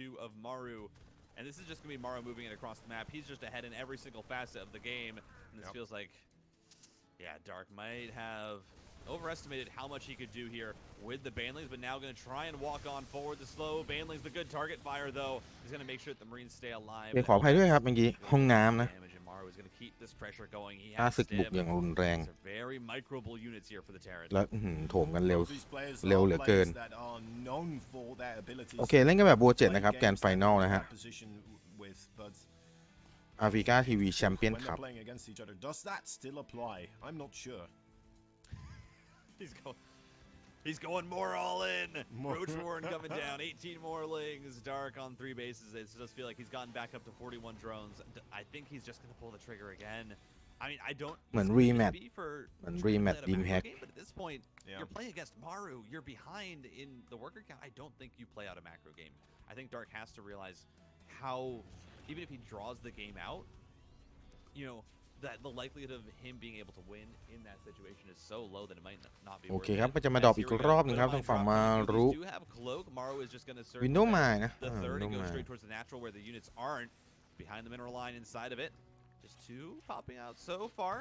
2 of Maru. And this is just going to be Maru moving it across the map. He's just ahead in every single facet of the game. And this feels like, yeah, Dark might have overestimated how much he could do here with the Banelings, but now going to try and walk on forward the slow. Banelings, the good target fire, though. He's going to make sure that the Marines stay alive. ขออภัยด้วยครับเมื่อกี้ห้องน้ำนะ Maru is going to keep this pressure going. He ถ้า has ศึกบุก stim. อย่างรุนแรง Very microable units here for the Terrans. แล้วโถมกันเร็วเหลือเกินโอเคเล่นกันแบบโบ7นะครับแกรนด์ไฟนอลนะฮะอาร์วิก้าทีวีแชมเปี้ยนคัพ He's going more all in. Roach Warren coming down. 18 more lings. Dark on 3 bases. It does feel like he's gotten back up to 41 drones. I think he's just going to pull the trigger again. I mean, I don't. เหมือนรีแมตดีมแฮก But at this point, you're playing against Maru. You're behind in the worker count. I don't think you play out a macro game. I think Dark has to realize how, even if he draws the game out, you know, that the likelihood of him being able to win in that situation is so low that it might not be โอ worth เค it. ครับก็จะมาดรอปอีกรอบนึงครับทางฝั่งมารุ Maru is just going to serve วินโดว์มานะ the third วิน and โด go ว์มา straight towards the natural where the units aren't behind the mineral line inside of it. Just 2 popping out so far.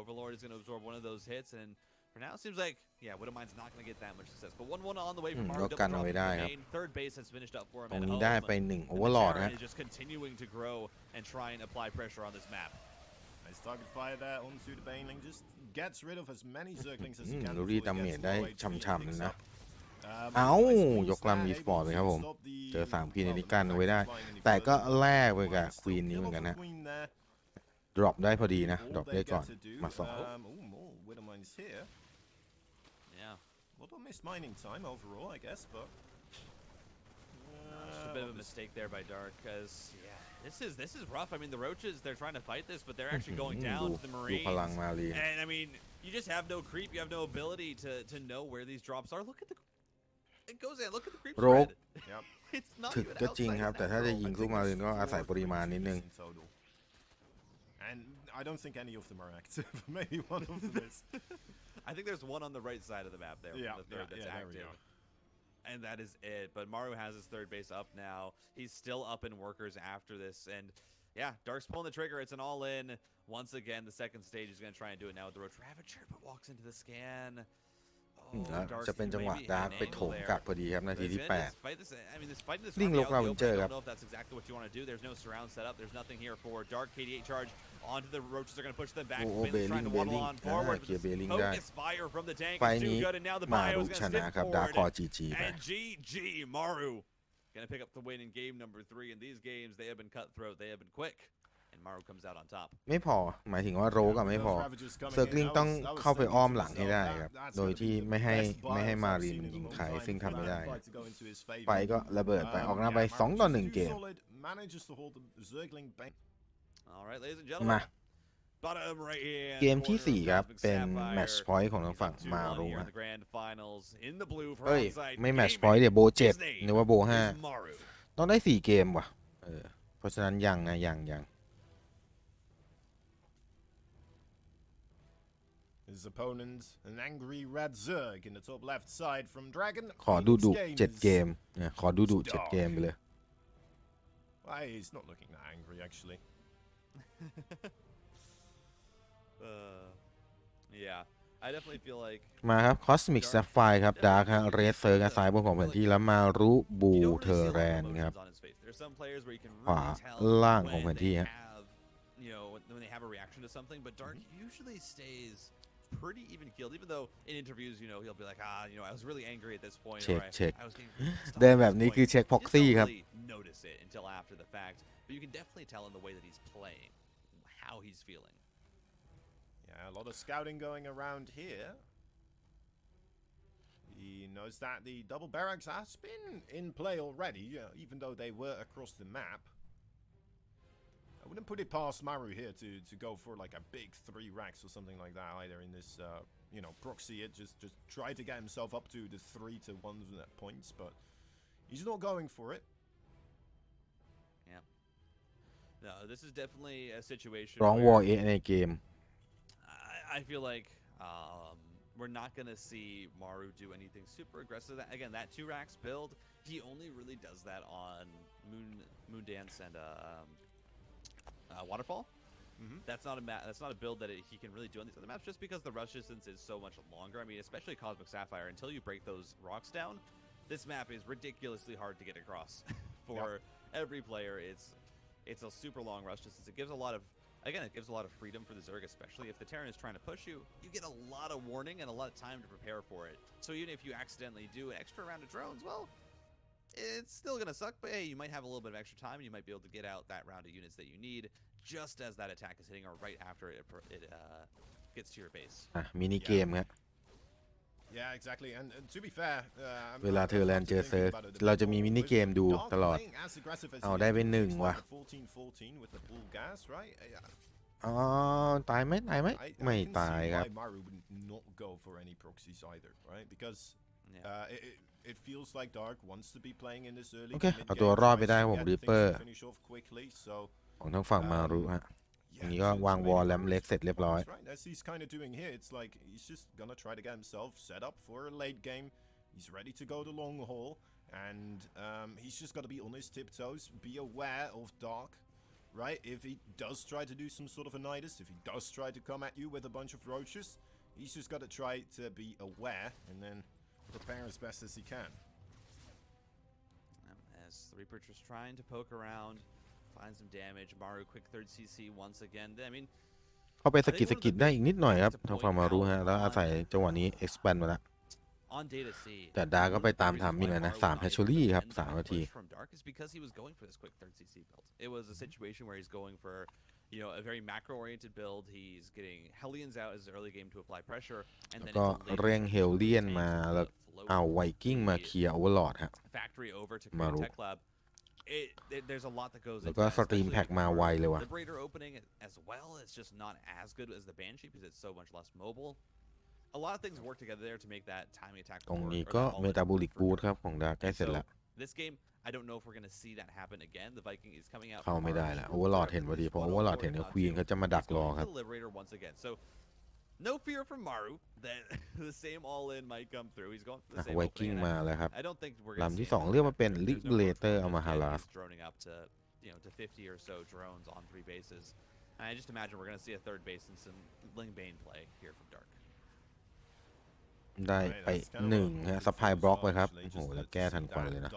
Overlord is going to absorb one of those hits, and for now it seems like, yeah, Widowmine's not going to get that much success. But 1-1 on the way from Maru. กันเอาไว้ได้ครับ Third base has finished up for him. ตรงนี้ได้ไป1โอเวอร์ลอร์ดนะฮะ is just continuing to grow and try and apply pressure on this map. Nice target fire there onto the Baneling. Just gets rid of as many Zerglings as he can. ลูรี่ดาเมจได้ช่ำๆเลยนะเอ้ายกลำอีสปอร์ตเลยครับผมเจอ3พีในนี้กันเอาไว้ได้แต่ก็แลกไปกับควีนนี้เหมือนกันนะดรอปได้พอดีนะดรอปได้ก่อนมา2 Widowmine's here. Yeah. A little missed mining time overall, I guess, but just a bit of a mistake there by Dark, because this is rough. I mean, the Roaches, they're trying to fight this, but they're actually going down to the Marines. พลังมาลี And I mean, you just have no creep. You have no ability to know where these drops are. Look at the it goes in. Look at the creep spread. Yep. It's not ถึก even ก็จริง outside ครับ of แต่ that ถ้าจะ world. ยิงสู้มาลีก็อาศัยปริมาณนิดนึง in total. And I don't think any of them are active. Maybe one of them is. I think there's one on the right side of the map there. The third that's active. And that is it. But Maru has his third base up now. He's still up in workers after this. And yeah, Dark's pulling the trigger. It's an all-in. Once again, the second stage is going to try and do it now with the Roach Ravager, but walks into the scan. จะเป็นจังหวะดาร์กไปโถมกลับพอดีครับนาทีที่ 8 ลิง ลก Ravager ครับ That's exactly what you want to do. There's no surround set up. There's nothing here for Dark. KDA charge onto the Roaches. They're going to push them back. เบลิงเคลียร์เบลิงได้ fire from the tank ไฟ is นี้ too good, and now the มา bio รุ is ช going to นะ sit ครับดาร์ก forward. คอGG ไป And GG Maru gonna pick up the win in game number 3. In these games, they have been cutthroat. They have been quick. And Maru comes out on top. ไม่พอหมายถึงว่าโรกไม่พอเซอร์กลิงต้องเข้าไปอ้อมหลังให้ได้ครับโดยที่ไม่ให้มารินยิงใครซึ่งทำไม่ได้ไฟก็ระเบิดไปออกหน้าไป2-1 เกม All right, ladies and มา gentlemen. Bottom right here. เกมที่4ครับเป็นแมตช์พอยต์ของทางฝั่งมารุ here in the grand finals in the blue for เฮ้ย onside ไม่แมตช์ gaming. พอยต์เดี๋ยวโบ7 His name นึกว่าโบ is Maru. 5ต้องได้4เกมว่ะเพราะฉะนั้นยังนะยัง His opponent, an angry red Zerg in the top left side from Dragon. ขอดุ7 เกมขอดุ7 เกมไปเลย Why he's not looking that angry actually. Yeah, I definitely feel like มาครับ Cosmic Sapphire ครับ Dark ฮะ Red Zerg ซ้ายบนของแผนที่แล้วมารุบูเทอร์แรนครับ ขวาล่างของแผนที่ฮะ you know, when they have a reaction to something, but Dark usually stays pretty even keeled, even though in interviews, you know, he'll be like, you know, I was really angry at this point. เช็ค I was getting เดินแบบนี้คือเช็คพ็อกซี่ครับ notice it until after the fact, but you can definitely tell in the way that he's playing how he's feeling. Yeah, a lot of scouting going around here. He knows that the double barracks has been in play already, even though they were across the map. I wouldn't put it past Maru here to go for like a big 3 racks or something like that either in this, you know, proxy it. Just try to get himself up to the 3-1 points, but he's not going for it. Yeah. No, this is definitely a situation ร้องวอ ในเกม I feel like we're not going to see Maru do anything super aggressive. Again, that 2 racks build, he only really does that on Moon Dance and Waterfall. That's not a build that he can really do on these other maps, just because the rush distance is so much longer. I mean, especially Cosmic Sapphire, until you break those rocks down, this map is ridiculously hard to get across for every player. It's a super long rush distance. It gives a lot of freedom for the Zerg, especially if the Terran is trying to push you. You get a lot of warning and a lot of time to prepare for it. So even if you accidentally do an extra round of drones, well, it's still going to suck, but hey, you might have a little bit of extra time and you might be able to get out that round of units that you need just as that attack is hitting or right after it gets to your base. มินิเกมครับ Yeah, exactly. And to be fair, เวลาเธอแลนเจอเซิร์ฟเราจะมีมินิเกมดูตลอดเอาได้เป็น1ว่ะอ๋อตายไหมไม่ตายครับ It feels like Dark wants to be playing in this early. โอเคเอาตัวรอดไปได้ผมริปเปอร์ของทางฝั่งมารุฮะอันนี้ก็วางวอลแลมเล็กเสร็จเรียบร้อย As he's kind of doing here, it's like he's just gonna try to get himself set up for a late game. He's ready to go the long haul, and he's just got to be on his tiptoes, be aware of Dark, right? If he does try to do some sort of a nidus, if he does try to come at you with a bunch of roaches, he's just got to try to be aware and then prepare as best as he can. As the Reaper just trying to poke around, find some damage. Maru quick third CC once again. I mean, เข้าไปสกิดได้อีกนิดหน่อยครับทางฝั่งมารุฮะแล้วอาศัยจังหวะนี้ expand มาแล้วแต่ดาก็ไปตามทำมิ่งนะ3 hatchery ครับ3 นาที It was a situation where he's going for a very macro-oriented build. He's getting Hellions out as early game to apply pressure, and then ก็เร่งเฮลเลียนมาแล้วเอาไวกิ้งมาเคลียร์โอเวอร์ลอร์ดฮะ Factory over to Create Tech Lab. There's a lot that goes into แล้วก็สตรีมแพ็กมาไวเลยว่ะ Liberator opening as well. It's just not as good as the Banshee because it's so much less mobile. A lot of things work together there to make that timing attack. ตรงนี้ก็เมตาบูลิกบูทครับของดาใกล้เสร็จแล้ว This game, I don't know if we're going to see that happen again. The Viking is coming out. เข้าไม่ได้ละโอเวอร์ลอร์ดเห็นพอดีพอโอเวอร์ลอร์ดเห็นเนี่ยควีนเขาจะมาดักรอครับ Liberator once again. So no fear from Maru that the same all-in might come through. He's going for the same ไวกิ้งมาแล้วครับ I don't think we're going to ลำที่2เรียกมาเป็น Liberator เอามาฮาราส droning up to to 50 or so drones on 3 bases. And I just imagine we're going to see a third base and some Ling Bane play here from Dark. ได้ไป1ฮะซัพพลายบล็อกไปครับโอ้โหแล้วแก้ทันควันเลยนะ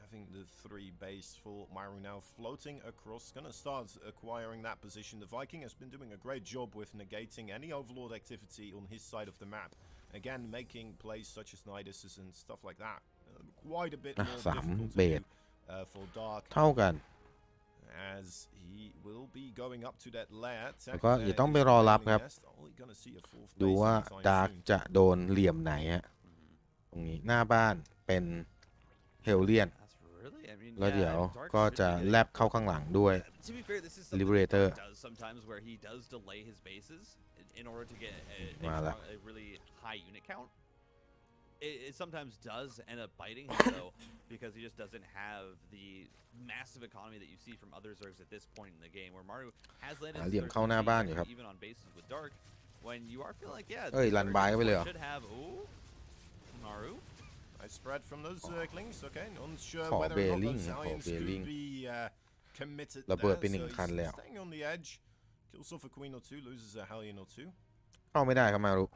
Having the 3 base for Maru now floating across, gonna start acquiring that position. The Viking has been doing a great job with negating any overlord activity on his side of the map. Again, making plays such as Niduses and stuff like that quite a bit more difficult to do for Dark. เท่ากัน As he will be going up to that lair. แล้วก็อย่าต้องไปรอรับครับดูว่าดาร์กจะโดนเหลี่ยมไหนฮะตรงนี้หน้าบ้านเป็นเฮลเลียนแล้วเดี๋ยวก็จะแลบเข้าข้างหลังด้วย Liberator มาแล้ว It sometimes does end up biting him though, because he just doesn't have the massive economy that you see from other Zergs at this point in the game, where Maru has landed even on bases with Dark. When you are feeling like, yeah, should have Maru. I spread from those Zerglings, okay, unsure whether or not those Hellions could be committed there, so he's staying on the edge, kills off a queen or two, loses a Hellion or two. เข้าไม่ได้ครับมารุ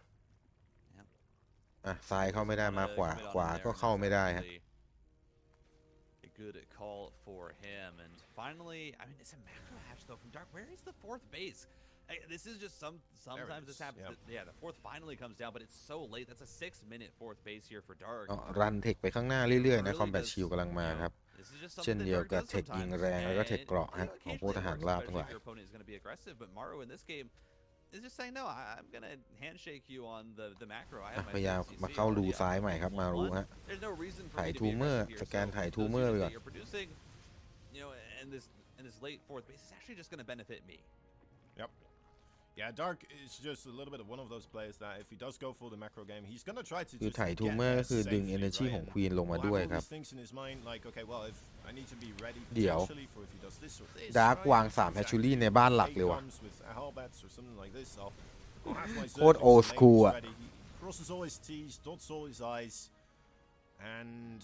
ซ้ายเข้าไม่ได้มาขวาก็เข้าไม่ได้ฮะ A good call for him, and finally, I mean, it's a macro hatch though from Dark. Where is the 4th base? This is just sometimes this happens. Yeah, the 4th finally comes down, but it's so late. That's a 6-minute 4th base here for Dark. รันเทคไปข้างหน้าเรื่อยๆนะคอมแบทชิลกำลังมาครับเช่นเดียวกับเทคยิงแรงแล้วก็เทคเกราะฮะของพวกทหารราบทั้งหลาย It's just saying no. I'm gonna handshake you on the macro. พยายามมาเข้ารูซ้ายใหม่ครับมารู้ฮะถ่ายทูเมอร์สแกนถ่ายทูเมอร์ไปก่อน and this late 4th base is actually just gonna benefit me. Yep. Yeah, Dark is just a little bit of one of those players that if he does go for the macro game, he's gonna try to คือ just ถ่าย get ทูเมอร์ there คือดึง safely, energy right? ของ And ควีนลงมา we'll ด้วย have ค all รับ these things in his mind, like, okay, well, if I need to be ready เดี๋ยว potentially for if he does this or this, ดาร์ก right? วาง3 Exactly. แฮชชูรี่ในบ้านหลัก He เลยว่ะ comes with a Hellbats or something like this. I'll have my โคตร Zerglings old and school Mages อะ ready. He crosses all his T's, dots all his I's, and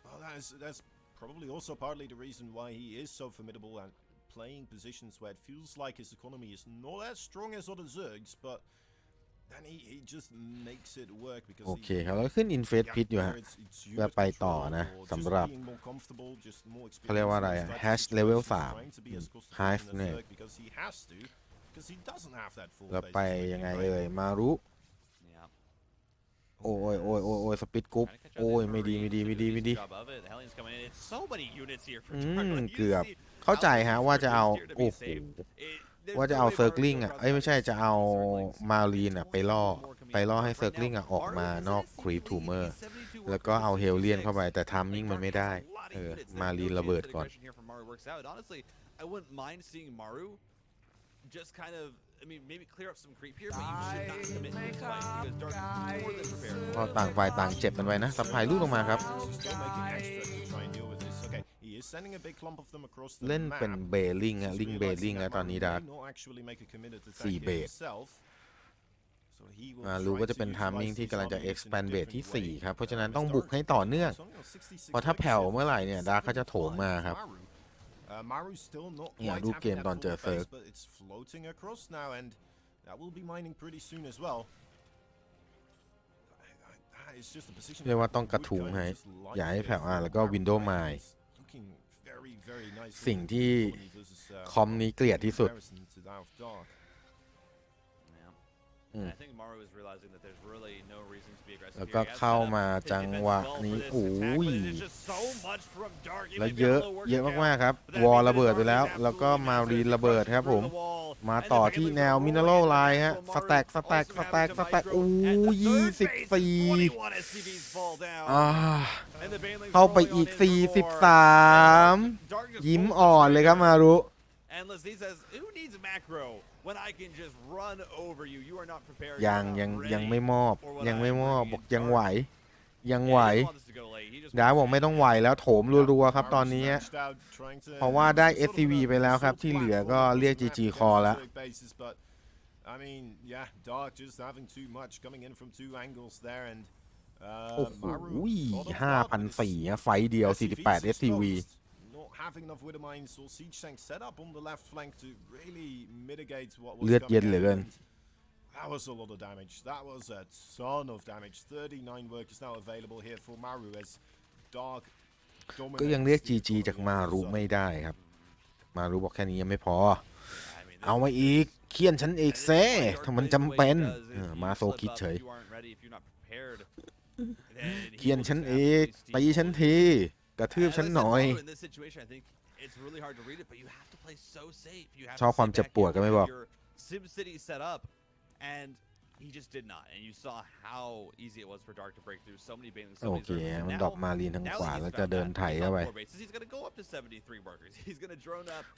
well, that's probably also partly the reason why he is so formidable and playing positions where it feels like his economy is not as strong as other Zergs, but then he just makes it work because โอเคครับแล้วขึ้นอินเฟสพิษอยู่ฮะ เพื่อไปต่อนะสำหรับเขาเรียกว่าอะไรอะ hash level 3 hive เนี่ยแล้วไปยังไงเอ่ยมารุ โอ้ยโอ้ยโอ้ยโอ้ยสปิดกรุ๊ปโอ้ยไม่ดีไม่ดีไม่ดีไม่ดีเกือบเข้าใจฮะว่าจะเอาโอ้โหว่าจะเอาเซิร์กลิงอ่ะไม่ใช่จะเอามารีนอ่ะไปล่อให้เซิร์กลิงอ่ะออกมานอกครีปทูเมอร์แล้วก็เอาเฮลเลียนเข้าไปแต่ทามมิ่งมันไม่ได้มารีนระเบิดก่อน just kind of, I mean, maybe clear up some creep here, but you should not commit to this fight because Dark is more than prepared. ก็ต่างฝ่ายต่างเจ็บกันไปนะสับพายลูกลงมาครับเล่นเป็นเบลลิงอะลิงเบลลิงแล้วตอนนี้ดาร์ก4 เบสรู้ก็จะเป็นทามมิ่งที่กำลังจะ expand เบสที่ 4 ครับเพราะฉะนั้นต้องบุกให้ต่อเนื่องเพราะถ้าแผ่วเมื่อไหร่เนี่ยดาร์กเขาจะโถมมาครับอยากดูเกมตอนเจอเซิร์กเรียกว่าต้องกระทุ้งให้อย่าให้แผ่วแล้วก็วินโดว์ไมล์สิ่งที่คอมนี้เกลียดที่สุดแล้วก็เข้ามาจังหวะนี้โอ้ยแล้วเยอะมากๆครับวอลระเบิดไปแล้วก็มารีนระเบิดครับผมมาต่อที่แนวมินเนอรัลไลน์ฮะสแต็กโอ้ย24เข้าไปอีก43ยิ้มอ่อนเลยครับมารุยังไม่มอบบอกยังไหวดาบอกไม่ต้องไหวแล้วโถมรัวๆครับตอนนี้เพราะว่าได้ SCV ไปแล้วครับที่เหลือก็เรียก GG คอแล้วโอ้โห5,400ไฟเดียว48 SCV having enough widow mines or siege tanks set up on the left flank to really mitigate what was เลือดเย็นเหลือเกิน That was a lot of damage. That was a ton of damage. 39 workers now available here for Maru as Dark ก็ยังเรียก GG จากมารุไม่ได้ครับมารุบอกแค่นี้ยังไม่พอเอามาอีกเคี่ยนฉันอีกเซ่ถ้ามันจำเป็นมาโซคิดเฉยเคี่ยนฉันอีกตีฉันทีกระทืบฉันหน่อยชอบความเจ็บปวดก็ไม่บอกโอเคมันดรอปมาลีนทางขวาแล้วจะเดินไถเข้าไป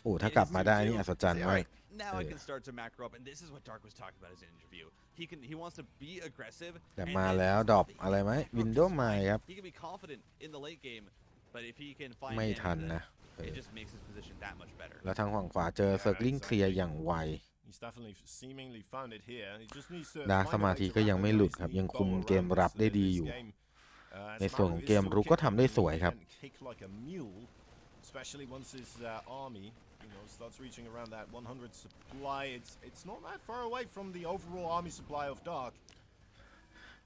โอ้ถ้ากลับมาได้นี่อัศจรรย์มากแต่มาแล้วดรอปอะไรไหมวินโดว์ไมล์ครับไม่ทันนะแล้วทางฝั่งขวาเจอเซิร์กลิงเคลียร์อย่างไวดาร์กสมาธิก็ยังไม่หลุดครับยังคุมเกมรับได้ดีอยู่ในส่วนของเกมรุกก็ทำได้สวยครับ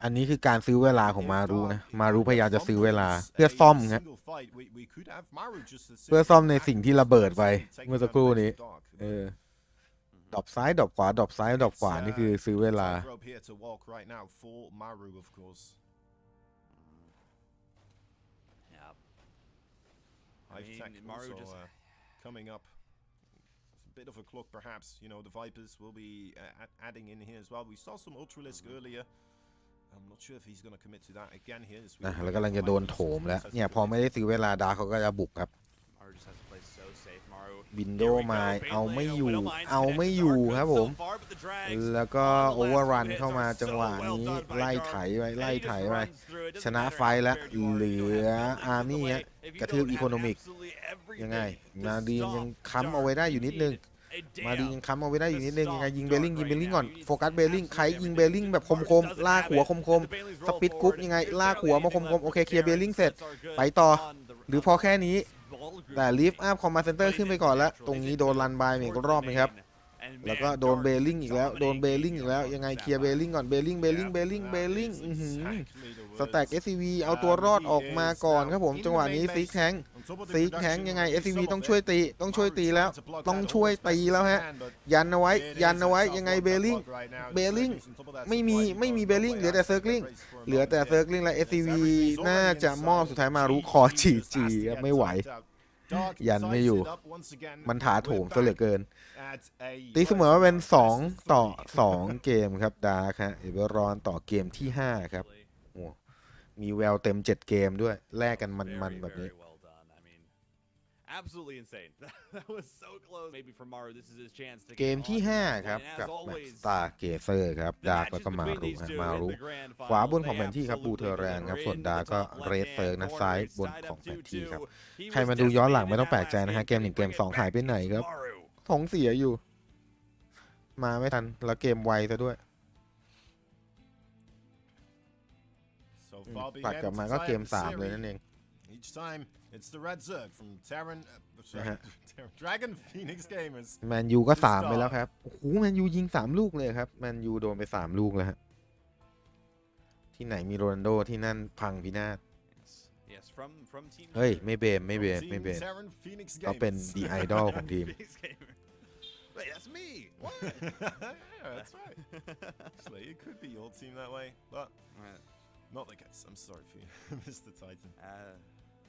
อันนี้คือการซื้อเวลาของมารุนะมารุพยายามจะซื้อเวลาเพื่อซ่อมครับเพื่อซ่อมในสิ่งที่ระเบิดไปเมื่อสักครู่นี้ดรอปซ้ายดรอปขวาดรอปซ้ายดรอปขวานี่คือซื้อเวลาbit of a clock perhaps, you know, the Vipers will be adding in here as well. We saw some Ultralisk earlier. I'm not sure if he's going to commit to that again here. แล้วกำลังจะโดนโถมแล้วเนี่ยพอไม่ได้ซื้อเวลาดาเขาก็จะบุกครับ วินโดว์มาเอาไม่อยู่ครับผมแล้วก็โอเวอร์รันเข้ามาจังหวะนี้ไล่ไถไปชนะไฟแล้วเหลืออาร์มี่กระทืบอีโคโนมิกยังไงมาดียังค้ำเอาไว้ได้อยู่นิดนึงยังไงยิงเบลลิงก่อนโฟกัสเบลลิงใครยิงเบลลิงแบบคมลากหัวคมสปิดกรุ๊ปยังไงลากหัวมาคมโอเคเคลียร์เบลลิงเสร็จไปต่อหรือพอแค่นี้แต่ลิฟต์อัพคอมมานด์เซ็นเตอร์ขึ้นไปก่อนแล้วตรงนี้โดนรันบายอีกรอบนึงครับแล้วก็โดนเบลลิงอีกแล้วยังไงเคลียร์เบลลิงก่อนเบลลิงสแต็ก SCV เอาตัวรอดออกมาก่อนครับผมจังหวะนี้ซีกแทงยังไง SCV ต้องช่วยตีแล้วฮะยันเอาไว้ยังไงเบลลิงไม่มีเบลลิงเหลือแต่เซิร์กลิงและ SCV น่าจะมอบสุดท้ายมารู้คอจีไม่ไหวยันไม่อยู่มันถาโถมซะเหลือเกินตีเสมอว่าเป็น2-2เกมครับดาร์คฮะเอเวอรอนต่อเกมที่5ครับโอ้มีแววเต็ม7เกมด้วยแลกกันมันแบบนี้เกมที่5ครับกับสตาร์เกเซอร์ครับดาร์กแล้วก็มารุขวาบนของแผนที่ครับบูเทอร์แรนครับส่วนดาร์กก็เรดเซิร์กนะซ้ายบนของแผนที่ครับใครมาดูย้อนหลังไม่ต้องแปลกใจนะฮะเกม1เกม2หายไปไหนครับท้องเสียอยู่มาไม่ทันแล้วเกมไวซะด้วยปัดกลับมาก็เกม3เลยนั่นเองแมนยูก็3ไปแล้วครับโอ้โหแมนยูยิง3ลูกเลยครับแมนยูโดนไป3ลูกแล้วฮะที่ไหนมีโรนัลโดที่นั่นพังพินาศเฮ้ยไม่เบมเขาเป็นดีไอดอลของทีมWait, that's me. What? Yeah, that's right. Actually, it could be your team that way, but not the case. I'm sorry for you, Mr. Titan.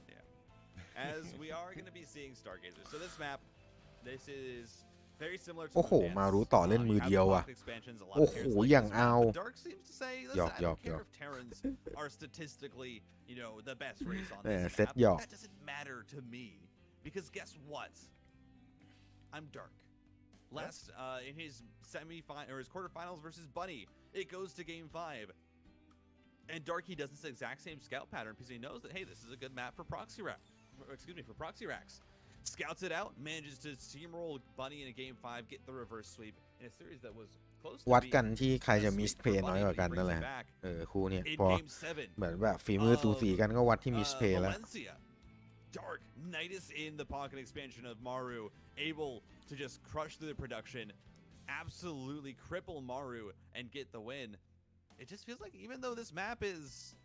Yeah. As we are going to be seeing Stargazers. So this map, this is very similar to โอ้โหมารู้ต่อเล่นมือเดียวอ่ะโอ้โหอย่างเอา Dark seems to say, listen, I don't care if Terrans are statistically, the best race on this map. That doesn't matter to me because guess what? I'm Dark. Last in his semi-final or his quarterfinals versus Bunny, it goes to game 5, and Darky does this exact same scout pattern because he knows that hey, this is a good map for proxy racks. Scouts it out, manages to steamroll Bunny in a game 5, get the reverse sweep in a series that was close to วัดกันที่ใครจะมิสเพย์น้อยกว่ากันนั่นแหละคู่เนี่ยพอเหมือนแบบฝีมือสูสีกันก็วัดที่มิสเพย์แล้วDark, Nidus in the pocket expansion of Maru, able to just crush through the production, absolutely cripple Maru and get the win. It just feels like even though this map is,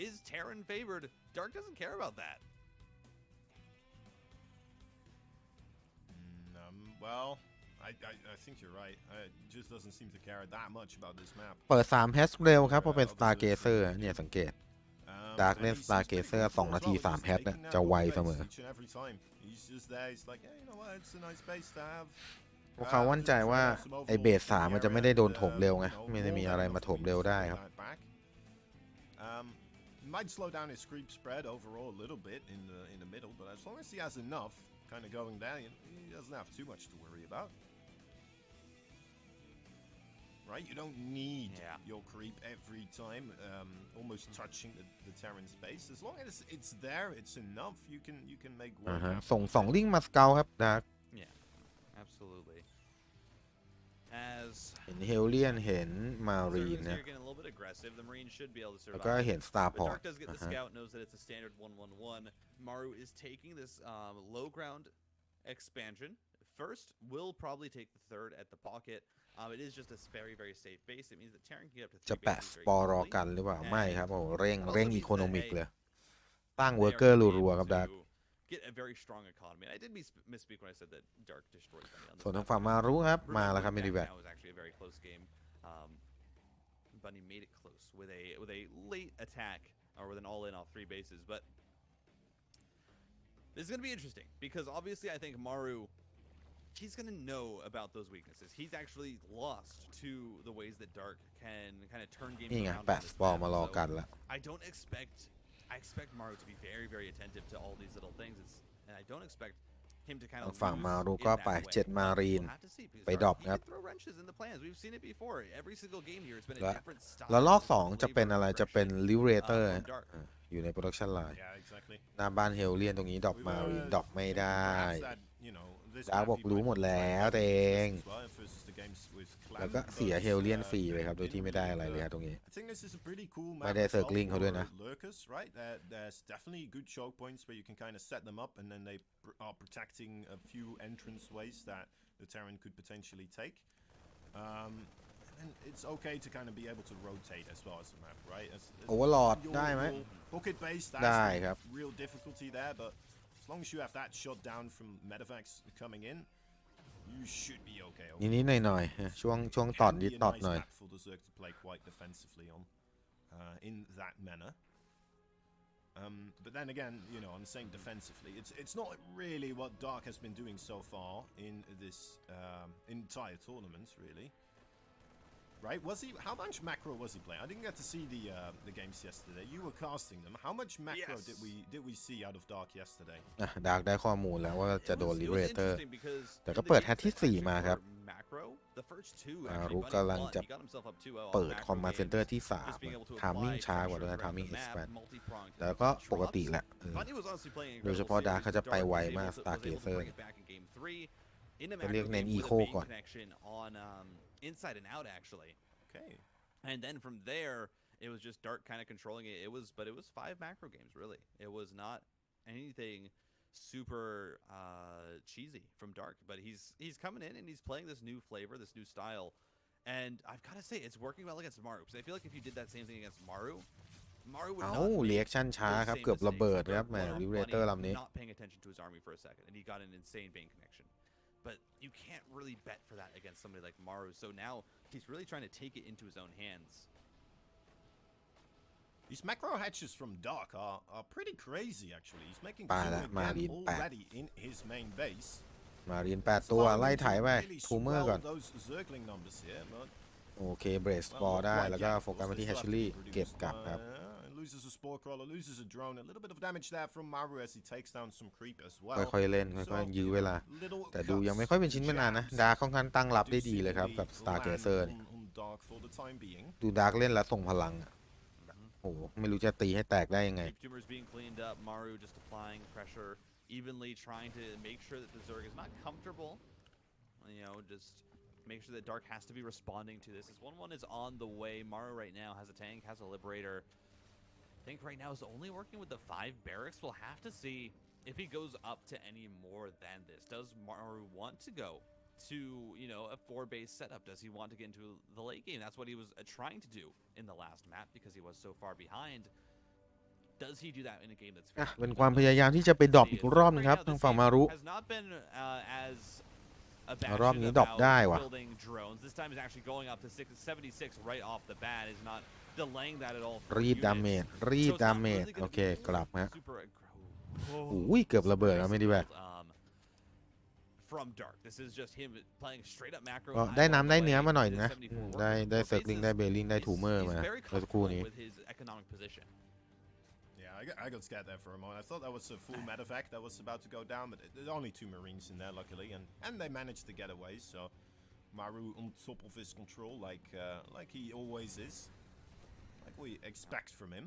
is Terran favored, Dark doesn't care about that. Well, I think you're right. It just doesn't seem to care that much about this map. เปิด3แฮชเร็วครับเพราะเป็น Stargazer เนี่ยสังเกตดาร์กเล่น Stargazer 2 นาที3แฮชเนี่ยจะไวเสมอพวกเขามั่นใจว่าไอเบส3มันจะไม่ได้โดนถมเร็วไงไม่ได้มีอะไรมาถมเร็วได้ครับ Might slow down his creep spread overall a little bit in the middle, but as long as he has enough kind of going down, he doesn't have too much to worry about. Right, you don't need your creep every time, almost touching the Terran space. As long as it's there, it's enough. You can make work. ส่งลิงก์มาสเกลครับดาร์ก Yeah, absolutely. As เห็นเฮลเลียนเห็นมารีนนะแล้วก็เห็นสตาร์พอร์ต Dark does get the scout, knows that it's a standard 1-1-1. Maru is taking this low ground expansion first. Will probably take the third at the pocket. It is just a very, very safe base. It means that Terran can get up to จะแปะสปอร์รอกันหรือเปล่าไม่ครับโอ้เร่งอีโคโนมิกเลยตั้งเวิร์กเกอร์รัวๆครับดาร์ก Get a very strong economy. I did misspeak when I said that Dark destroyed Bunny on this. ส่วนทางฝั่งมารู้ครับมาแล้วครับเมดิแวค That was actually a very close game. Bunny made it close with a late attack or with an all-in off 3 bases, but this is going to be interesting because obviously I think Maru, he's going to know about those weaknesses. He's actually lost to the ways that Dark can kind of turn games นี่ไง around. แปะสปอร์มารอกันแล้ว I expect Maru to be very, very attentive to all these little things. And I don't expect him to kind ทา of งฝั่ง lose มารู in ก็ that ไป way. 7 มารีน We'll have to see because ไปดรอป Dark, he ครับ can throw wrenches in the plans. We've seen it before. Every single game here, it's been a และ different style. แล้วลอก 2 จะ flavor เป็นอะไร จะเป็น progression, Liberator from Dark. อยู่ใน Production Line Yeah, exactly. หน้าบ้านเฮลเลียนตรงนี้ดรอปมารีนดรอปไม่ได้ this ดาว map บอก he รู้ might หมดแล้ว try ตัวเอง as well versus the games with Clan, แล้วก็เสีย but, เฮลเลียนฟรีไปครับ โดย didn't ที่ไม่ได้อะไร really เลยครับ work. ตรงนี้ I think this is a pretty cool map ไม่ได้ as well circling เขาด้วยนะ for lurkers, right? There's definitely good choke points where you can kind of set them up and then they are protecting a few entrance ways that the Terran could potentially take. And it's okay to kind of be able to rotate as well as the map, right? As Overlord your ได้ไหม bucket base, ได้ that's ครับ the real difficulty there, but as long as you have that shot down from Medevacs coming in, you should be okay. นิดๆหน่อยๆช่วงตอด Can นิด be a ตอด nice หน่อย map for the Zerg to play quite defensively on, in that manner. But then again, you know, I'm saying defensively. It's not really what Dark has been doing so far in this entire tournament, really. Right? Was he? How much macro was he playing? I didn't get to see the games yesterday. You were casting them. How much macro Yes. did we see out of Dark yesterday? ดาร์กได้ข้อมูลแล้วว่าจะโดน It was Liberator interesting because แต่ in ก็ the เปิด games แฮตที่ that actually 4 มาครับ were macro, the first two มา actually รุ Bunny กำลัง won. จะ He got himself up 2-0 on เปิด macro คอมมาเซ็นเตอร์ games. ที่ Just being able to 3 ทามมิ่ง apply ช้ากว่าด้วย pressure นะทาม throughout มิ่ง the map, expand multi-pronged แต่ก็ปก drops. ติแหละ Bunny was honestly playing โดยเฉ incredible พาะดาร์ก series. เขาจะไป Dark ไว was มาก able to Stargazer bring it back in game 3 in a จะเรียก macro เน้น game with a Eco main ก่อน connection on inside and out actually. Okay. And then from there, it was just Dark kind of controlling it. But it was 5 macro games, really. It was not anything super cheesy from Dark. But he's coming in and he's playing this new flavor, this new style. And I've got to say, it's working well against Maru. Because I feel like if you did that same thing against Maru would เอ้า not เรี make แอคชั่นช้า those ครับ same เกือบระ mistakes. เบิด Dark ครับแหม went on Liberator Bunny, ลำนี้ not paying attention to his army for a second. And he got an insane Bane connection. But you can't really bet for that against somebody like Maru. So now he's really trying to take it into his own hands. These macro hatches from Dark are pretty crazy, actually. He's making ไป two ละมารี again น 8 already in his main base. มารีน 8 ตัว ไล่ถ่ายไป Really ทูเมอร์ก่อน swell those Zergling numbers here, but โอเคเบรสปอร์ not ได้ quite แล้วก็ yet. โฟกัส Of มา course, ที่ they แฮช still เชอ have รี่ to เก็บ produce, กลับครับ loses a spore crawler, loses a drone. A little bit of damage there from Maru as he takes down some creep as well. ค่อยๆเล่น ค่อยๆยื้อเวลา แต่ดูยังไม่ค่อยเป็นชิ้นเป็นอันนะ ดาร์กค่อนข้างตั้งรับได้ดีเลยครับ กับ Stargazer นี่ on Dark for the time being. ดูดาร์กเล่นแล้วส่งพลังอะโอ้โหไม่รู้จะตีให้แตกได้ยังไง Deep tumors being cleaned up. Maru just applying pressure evenly, trying to make sure that the Zerg is not comfortable. You know, just make sure that Dark has to be responding to this. This 1-1 is on the way. Maru right now has a tank, has a Liberator. I think right now is only working with the 5 barracks. We'll have to see if he goes up to any more than this. Does Maru want to go to, you know, a 4-base setup? Does he want to get into the late game? That's what he was trying to do in the last map because he was so far behind. Does he do that in a game that's เป็นความพยายามที่จะไปดรอปอีกรอบนึงครับทางฝั่งมารุ has not been as รอบนี้ดรอปได้ว่ะ building drones. This time is actually going up to 76 right off the bat. Is not delaying that at all. รีดดาเมจรีดดาเมจโอเคกลับฮะอุ้ยเกือบระเบิดแล้วไม่ดีแบบ From Dark. This is just him playing straight up macro. ก็ได้น้ำได้เนื้อมาหน่อยนะได้เซิร์ฟลิงได้เบลลิงได้ทูเมอร์มาเมื่อสักครู่นี้ I got scared there for a moment. I thought that was a full medevac that was about to go down, but there's only 2 Marines in there, luckily, and they managed to get away. So Maru on top of his control, like he always is, like we expect from him.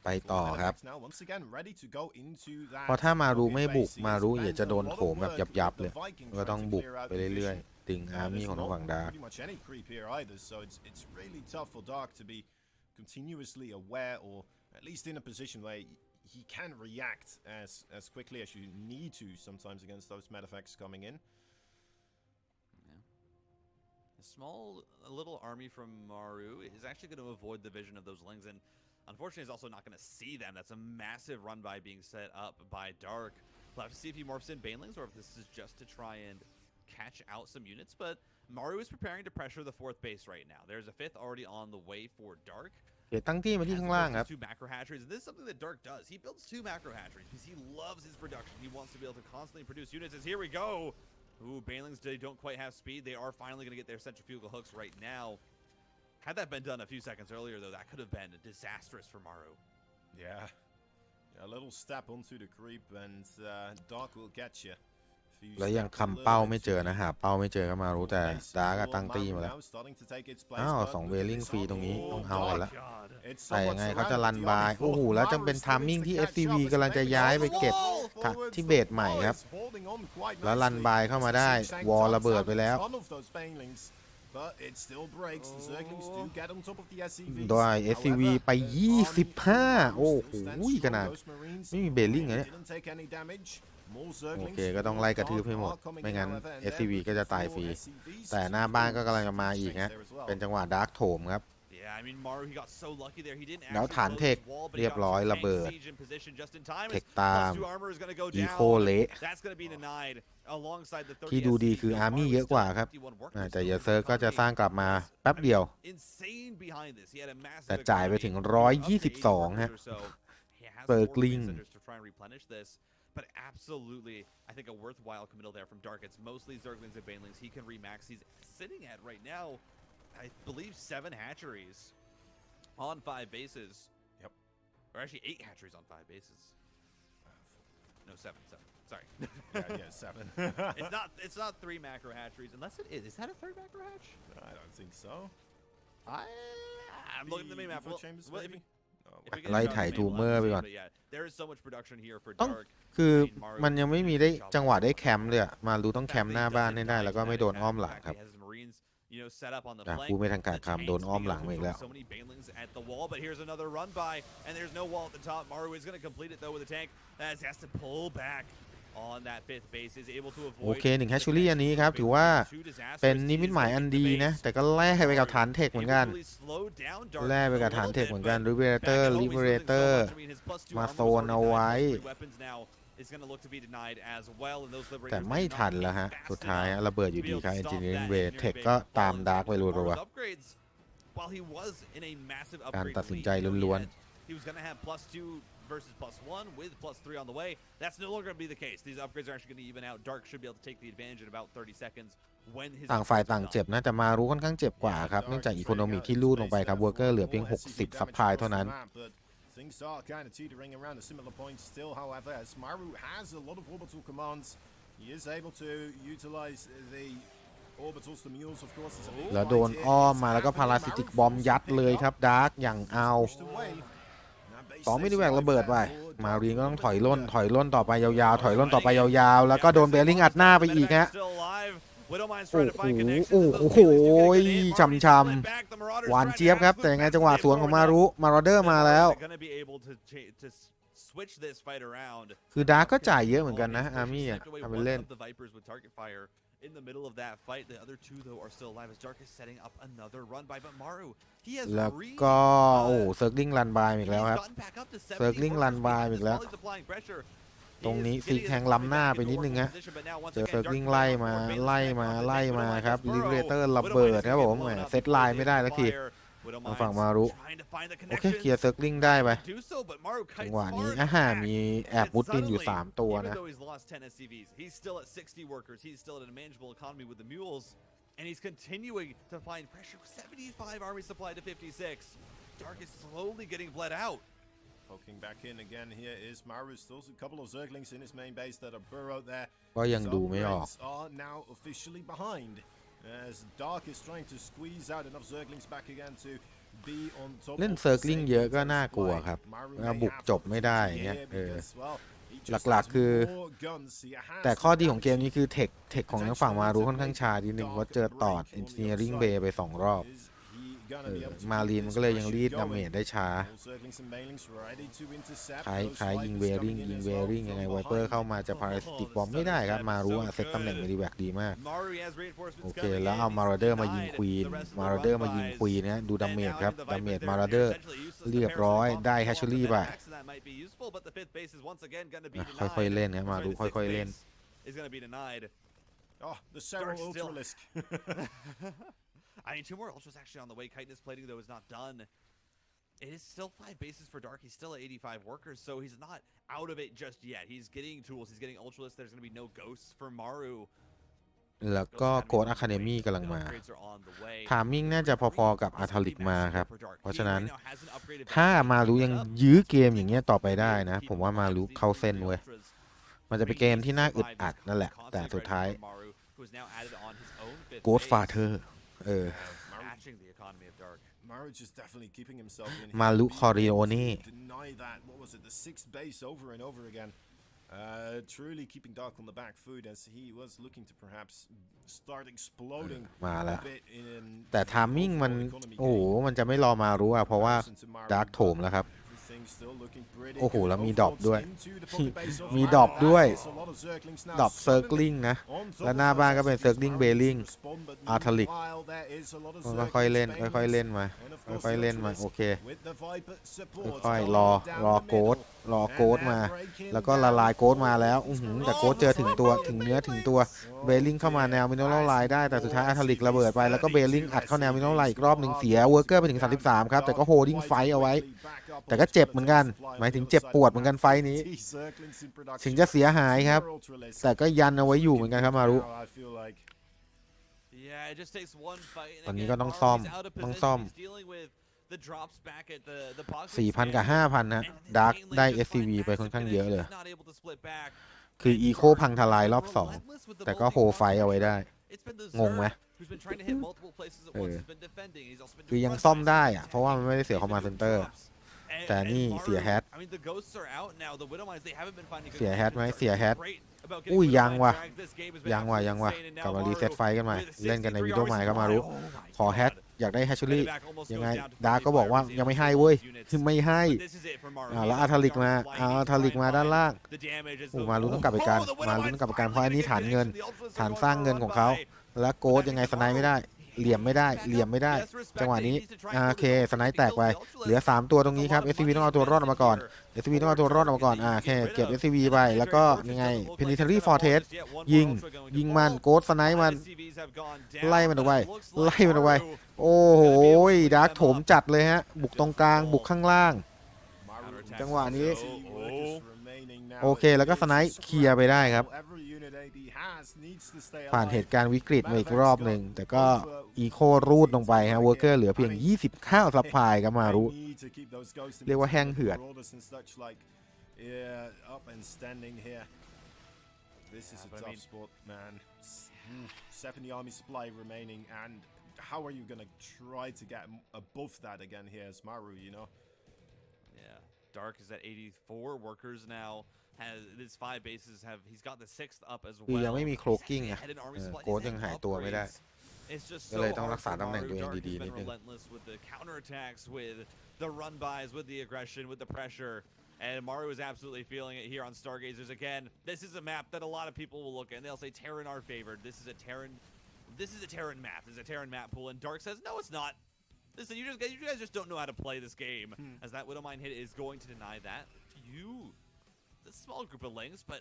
ไปต่อครับ Now once again ready to go into that. เพราะถ้ามารูไม่บุก base. มารู He อย่า spent จะโด a น lot โถ of มแบบ work ยับ with ๆเลย the Viking ก็ต้อง trying to บุก clear out ไป the เรื่อย vision. ๆดึงอาร์มี่ของทางฝั่งดาร์ก Pretty much any creep here either, so it's really tough for Dark to be continuously aware or at least in a position where he can react as quickly as you need to sometimes against those medevacts coming in. A small little army from Maru is actually going to avoid the vision of those lings, and unfortunately is also not going to see them. That's a massive run by being set up by Dark. We'll have to see if he morphs in Banelings or if this is just to try and catch out some units, but Maru is preparing to pressure the 4th base right now. There's a 5th already on the way for Dark. เดี๋ยวตั้งที่มาที่ข้างล่างครับ 2 macro hatcheries, and this is something that Dark does. He builds 2 macro hatcheries because he loves his production. He wants to be able to constantly produce units. As here we go. Ooh, Banelings, they don't quite have speed. They are finally going to get their centrifugal hooks right now. Had that been done a few seconds earlier, though, that could have been disastrous for Maru. Yeah, a little step onto the creep, and Dark will get you. แล้วยังคำเป้าไม่เจอนะหาเป้าไม่เจอก็มารู้แต่ดาร์กตั้งตี้มาแล้วอ้าว2เวลลิงฟรีตรงนี้ต้องเอากันแล้วแต่ยังไงเขาจะรันบายโอ้โหแล้วจังเป็นทามมิ่งที่ SCV กำลังจะย้ายไปเก็บที่เบสใหม่ครับแล้วรันบายเข้ามาได้วอลระเบิดไปแล้วโดย SCV ไป25โอ้โหขนาดไม่มีเบลลิงเลยโอเคก็ต้องไล่กระทืบให้หมดไม่งั้น SCV ก็จะตายฟรีแต่หน้าบ้านก็กำลังจะมาอีกนะเป็นจังหวะดาร์กโถมครับแล้วฐานเทคเรียบร้อยระเบิดเทคตามอีโคเละที่ดูดีคืออาร์มี่เยอะกว่าครับแต่เยเซอร์ก็จะสร้างกลับมาแป๊บเดียวแต่จ่ายไปถึง122ฮะเปิร์กลิงBut absolutely, I think a worthwhile committal there from Dark. It's mostly Zerglings and Banelings. He can remax. He's sitting at right now, I believe, 7 hatcheries on 5 bases. Yep. Or actually 8 hatcheries on 5 bases. No, 7. Sorry. Yeah, 7. It's not 3 macro hatcheries, unless it is. Is that a 3rd macro hatch? I don't think so. I'm looking at the main map. Well, ไล่ถ่ายทูเมอร์ไปก่อน There is so much production here for ต้อง Dark. คือมันยังไม่มีได้จังหวะได้แคมป์เลยมารู้ต้องแคมป์หน้าบ้านให้ได้แล้วก็ไม่โดนอ้อมหลังครับผู้ไม่ทางการคำโดนอ้อมหลังอีกแล้วโอเค1แฮชชูรี่อันนี้ครับถือว่าเป็นนิมิตหมายอันดีนะแต่ก็แลกไปกับฐานเทคเหมือนกันแลกไปกับฐานเทคเหมือนกันลิเบเตอร์มาโซนเอาไว้แต่ไม่ทันแล้วฮะสุดท้ายระเบิดอยู่ดีครับ Engineering Blade เทคก็ตามดาร์กไปรัวๆการตัดสินใจล้วนversus +1 with +3 on the way. That's no longer going to be the case. These upgrades are actually going to even out. Dark should be able to take the advantage in about 30 seconds when his ต่างฝ่ายต่างเจ็บนะแต่มารู้ค่อนข้างเจ็บกว่าครับเนื่องจากอีโคโนมิกที่ลูดลงไปครับเวอร์เกอร์เหลือเพียง60ซัพพลายเท่านั้นThings are kind of teetering around a similar point still, however, as Maru has a lot of orbital commands. He is able to utilize the orbitals, the mules, of course. แล้วโดนอ้อมมาแล้วก็พาราซิติกบอมยัดเลยครับดาร์กอย่างเอา2มิลลิแวกระเบิดไปมารีก็ต้องถอยล่นต่อไปยาวๆถอยล่นต่อไปยาวๆแล้วก็โดนเบลลิงอัดหน้าไปอีกฮะโอ้โหช่ำๆหวานเจี๊ยบครับแต่ยังไงจังหวะสวนของมาราเดอร์มาแล้วคือดาร์กก็จ่ายเยอะเหมือนกันนะอาร์มี่อ่ะทำเป็นเล่นIn the middle of that fight, the other 2 though are still alive as Dark is setting up another run by, but Maru, he has แล้วก็โอ้เซิร์กลิงรันบายอีกแล้วครับเซิร์กลิงรันบายอีกแล้วตรงนี้ซีแทงล้ำหน้าไปนิดนึงฮะเจอเซิร์กลิงไล่มาครับลิเบเตอร์ระเบิดครับผมเซตไลน์ไม่ได้สักทีฝั่งมารุโอเคเคลียร์เซิร์กลิงได้ไปจังหวะนี้มีแอบมุดดินอยู่3ตัวนะAnd he's continuing to find pressure. 75 army supply to 56. Dark is slowly getting bled out. Poking back in again here is Maru. Still a couple of Zerglings in his main base that are burrowed there. ก็ยังดูไม่ออก are now officially behind as Dark is trying to squeeze out enough Zerglings back again to be on top. เล่นเซิร์กลิงเยอะก็น่ากลัวครับบุกจบไม่ได้เงี้ยหลักๆคือแต่ข้อดีของเกมนี้คือเทคของทางฝั่งมารู้ค่อนข้างช้าทีนึงว่าเจอตอด Engineering Bay ไป2 รอบมารีนมันก็เลยยังรีดดาเมจได้ช้าใช้ยิงเวริงยังไงไวเปอร์เข้ามาจะพาราซิติกบอมไม่ได้ครับมารู้เซตตำแหน่งเมดิแวกดีมากโอเคแล้วเอามาราเดอร์มายิงควีนนะดูดาเมจครับดาเมจมาราเดอร์เรียบร้อยได้แฮชชูรี่ไปค่อยๆเล่นนะมารู้ค่อยๆเล่นI mean, 2 more ultras actually on the way. Chitinous plating, though, is not done. It is still 5 bases for Dark. He's still at 85 workers, so he's not out of it just yet. He's getting tools. He's getting ultralists. There's going to be no ghosts for Maru. แล้วก็โกดอะคาเดมี่กำลังมาทามมิ่งน่าจะพอๆกับอาร์ทาลิกมาครับเพราะฉะนั้นถ้ามารู้ยังยื้อเกมอย่างเงี้ยต่อไปได้นะผมว่ามารู้เข้าเส้นเว้ย มันจะเป็นเกมที่น่าอึดอัดนั่นแหละแต่สุดท้าย Godfather Maru just definitely keeping himself in มารุคอริโอนี่ deny that. What was it? The sixth base over and over again. Truly keeping Dark on the back foot as he was looking to perhaps start exploding มาแล้ว a bit in แต่ทามมิ่งมันโอ้โหมันจะไม่รอมารู้เพราะว่าดาร์กโถมแล้วครับ โอ้โหแล้วมีดรอปด้วย มีดรอปด้วยดรอปเซิร์กลิงนะแล้วหน้าบ้านก็เป็นเซิร์กลิงเบลลิงอาร์ทลิกค่อยๆเล่นค่อยๆเล่นมาค่อยๆเล่นมาโอเคค่อยๆรอโกดมาแล้วก็ละลายโกดมาแล้วแต่โกดเจอถึงตัวถึงเนื้อถึงตัวเบลลิงเข้ามาแนวมินเนอรัลไลน์ได้แต่สุดท้ายอาร์ทลิกระเบิดไปแล้วก็เบลลิงอัดเข้าแนวมินเนอรัลไลน์อีกรอบหนึ่งเสียเวอร์เกอร์ไปถึง33ครับแต่ก็โฮดิ้งไฟเอาไว้แต่ก็เจ็บเหมือนกันหมายถึงเจ็บปวดเหมือนกันไฟนี้ถึงจะเสียหายครับแต่ก็ยันเอาไว้อยู่เหมือนกันครับมารุตอนนี้ก็ต้องซ่อม4,000 กับ 5,000 นะดาร์กได้ SCV ไปค่อนข้างเยอะเลยคืออีโคพังทลายรอบ2แต่ก็โฮไฟเอาไว้ได้งงไหมคือยังซ่อมได้อะเพราะว่ามันไม่ได้เสียคอมมานด์เซ็นเตอร์แต่นี่เสียแฮทไหมเสียแฮทอุ้ยยังว่ะกลับมารีเซ็ตไฟกันใหม่เล่นกันในวิดีโอใหม่ครับมารู้ขอแฮทอยากได้แฮชชูรี่ยังไงดาร์กก็บอกว่ายังไม่ให้เว้ยไม่ให้แล้วอาร์ทลิกมาด้านล่างมาลุ้นต้องกลับไปการเพราะอันนี้ฐานเงินฐานสร้างเงินของเขาแล้วโกดยังไงสไนไม่ได้เหลี่ยมไม่ได้จังหวะนี้โอเคสไนแตกไปเหลือ3ตัวตรงนี้ครับ SCV ต้องเอาตัวรอดออกมาก่อนโอเคเก็บ SCV ไปแล้วก็ยังไง Planetary Fortress ยิงมันโกดสไนมันไล่มันออกไปโอ้โหดาร์กโถมจัดเลยฮะบุกตรงกลางบุกข้างล่างจังหวะนี้โอเคแล้วก็สไนเคลียร์ไปได้ครับผ่านเหตุการณ์วิกฤตมาอีกรอบหนึ่งแต่ก็อีโครูดลงไปฮะเวอร์เกอร์เหลือเพียง29ซัพพลายครับมารู้เรียกว่าแห้งเหือด70 army supply remaining and how are you gonna try to get above that again here as Maru, you know? Yeah, Dark is at 84 workers now. His 5 bases have he's got the 6th up as well. ยังไม่มีโคลกิ้งโกดยังหายตัวไม่ได้ก็เลยต้องรักษาตำแหน่งตัวเองดีๆนิดนึง with the counter attacks, with the run bys, with the aggression, with the pressure. And Maru is absolutely feeling it here on Stargazers again. This is a map that a lot of people will look at and they'll say Terran are favored. This is a Terran map. This is a Terran map pool. And Dark says, no, it's not. Listen, you guys just don't know how to play this game. As that Widowmine hit is going to deny that. It's a small group of links, but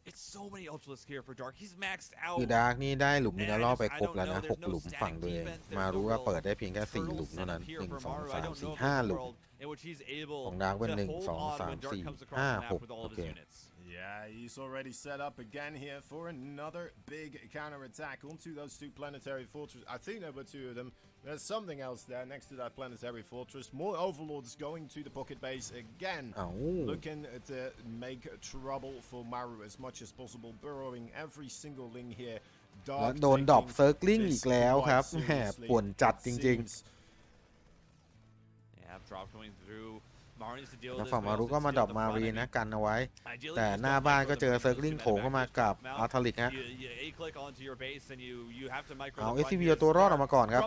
it's so many ultralisks here for Dark. He's maxed out. คือดาร์กนี่ได้หลุมมินเนอรัลไปครบแล้วนะ6หลุมฝั่งตัวเองมารู้ว่าเปิดได้เพียงแค่4หลุมเท่านั้น1 2 3 4 5หลุมของดาร์กเป็น1 2 3 4 5 6โอเค Yeah, he's already set up again here for another big counter-attack onto those 2 planetary fortresses. I think there were 2 of them. There's something else there next to that planetary fortress. More overlords going to the pocket base again. Looking to make trouble for Maru as much as possible, burrowing every single link here. แล้วโดนดรอปเซิร์กลิงอีกแล้วครับแหมป่วนจัดจริงๆแล้วฝั่งมารุก็มาดรอปมารีนะกันเอาไว้แต่หน้าบ้านก็เจอเซิร์กลิงโผล่เข้ามากับอาร์ทลิกฮะเอา SCV ตัวรอดออกมาก่อนครับ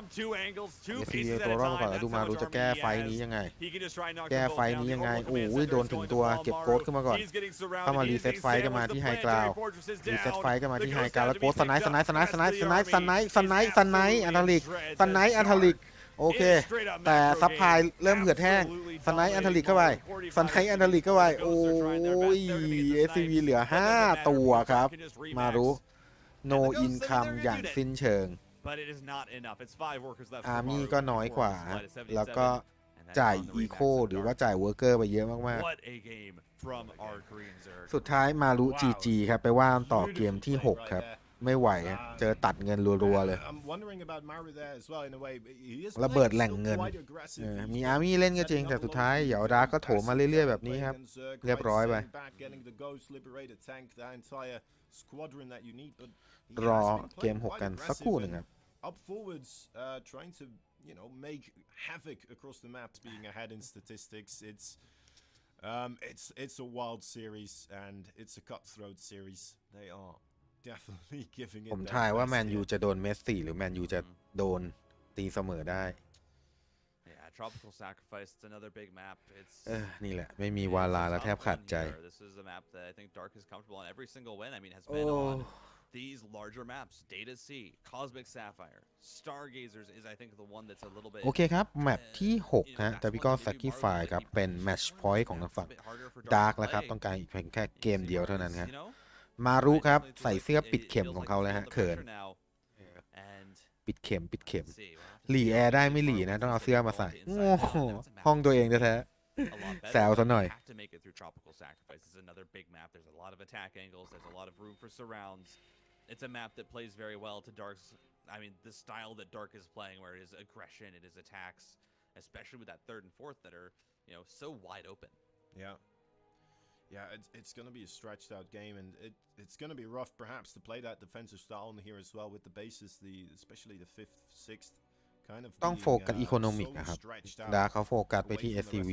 SCV ตัวรอดมาก่อนแล้วดูมารุจะแก้ไฟนี้ยังไงโอ้ยโดนถึงตัวเก็บโกดขึ้นมาก่อนเข้ามารีเซ็ตไฟกันมาที่ไฮกราวแล้วโกดสไนป์อาร์ทลิกโอเคแต่ซับพลายเริ่มเหือดแห้งสไนป์อันทลิกเข้าไปโอ้ย SCV เหลือ5ตัวครับมารู้ no income อย่างสิ้นเชิงอาร์มี่ก็น้อยกว่าแล้วก็จ่ายอีโคหรือว่าจ่ายเวอร์เกอร์ไปเยอะมากๆสุดท้ายมารู้ GG ครับไปว่าต่อเกมที่6ครับ ไม่ไหวเจอตัดเงินรัวๆเลยระเบิดแหล่งเงินมีอาร์มี่เล่นก็จริงแต่สุดท้ายเดี๋ยวดาร์กก็โถมมาเรื่อยๆแบบนี้ครับเรียบร้อยไปรอเกม6กันสักครู่หนึ่งครับup forwards, trying to, make havoc across the map, being ahead in statistics. It's a wild series and it's a cutthroat series. They are definitely giving it. ผมทายว่าแมนยูจะโดนเมสซี่หรือแมนยูจะโดนตีเสมอได้ Yeah, Tropical Sacrifice. It's another big map. It's นี่แหละไม่มีวาลาแล้วแทบขาดใจ This is a map that I think Dark is comfortable on. Every single win, I mean, has been on these larger maps. Data C, Cosmic Sapphire, Stargazers is I think the one that's a little bit โอเคครับแมปที่6ฮะแต่พี่ก็สักกี้ไฟครับเป็นแมตช์พอยต์ของทางฝั่งดาร์กแล้วครับต้องการอีกเพียงแค่เกมเดียวเท่านั้นครับมารุครับใส่เสื้อปิดเข็มของเขาเลยฮะเขินปิดเข็มหลีแอร์ได้ไม่หลีนะต้องเอาเสื้อมาใส่โอ้โหห้องตัวเองแท้ๆแซวซะหน่อยIt's another big map. There's a lot of attack angles. There's a lot of room for surrounds. It's a map that plays very well to Dark's. I mean, the style that Dark is playing, where it is aggression, it is attacks, especially with that third and fourth that are, so wide open. Yeah, it's going to be a stretched out game, and it's going to be rough, perhaps, to play that defensive style in here as well with the bases, especially the 5th, 6th, kind of. ต้องโฟกัสอีโคโนมิกนะครับดาร์กเขาโฟกัสไปที่ SCV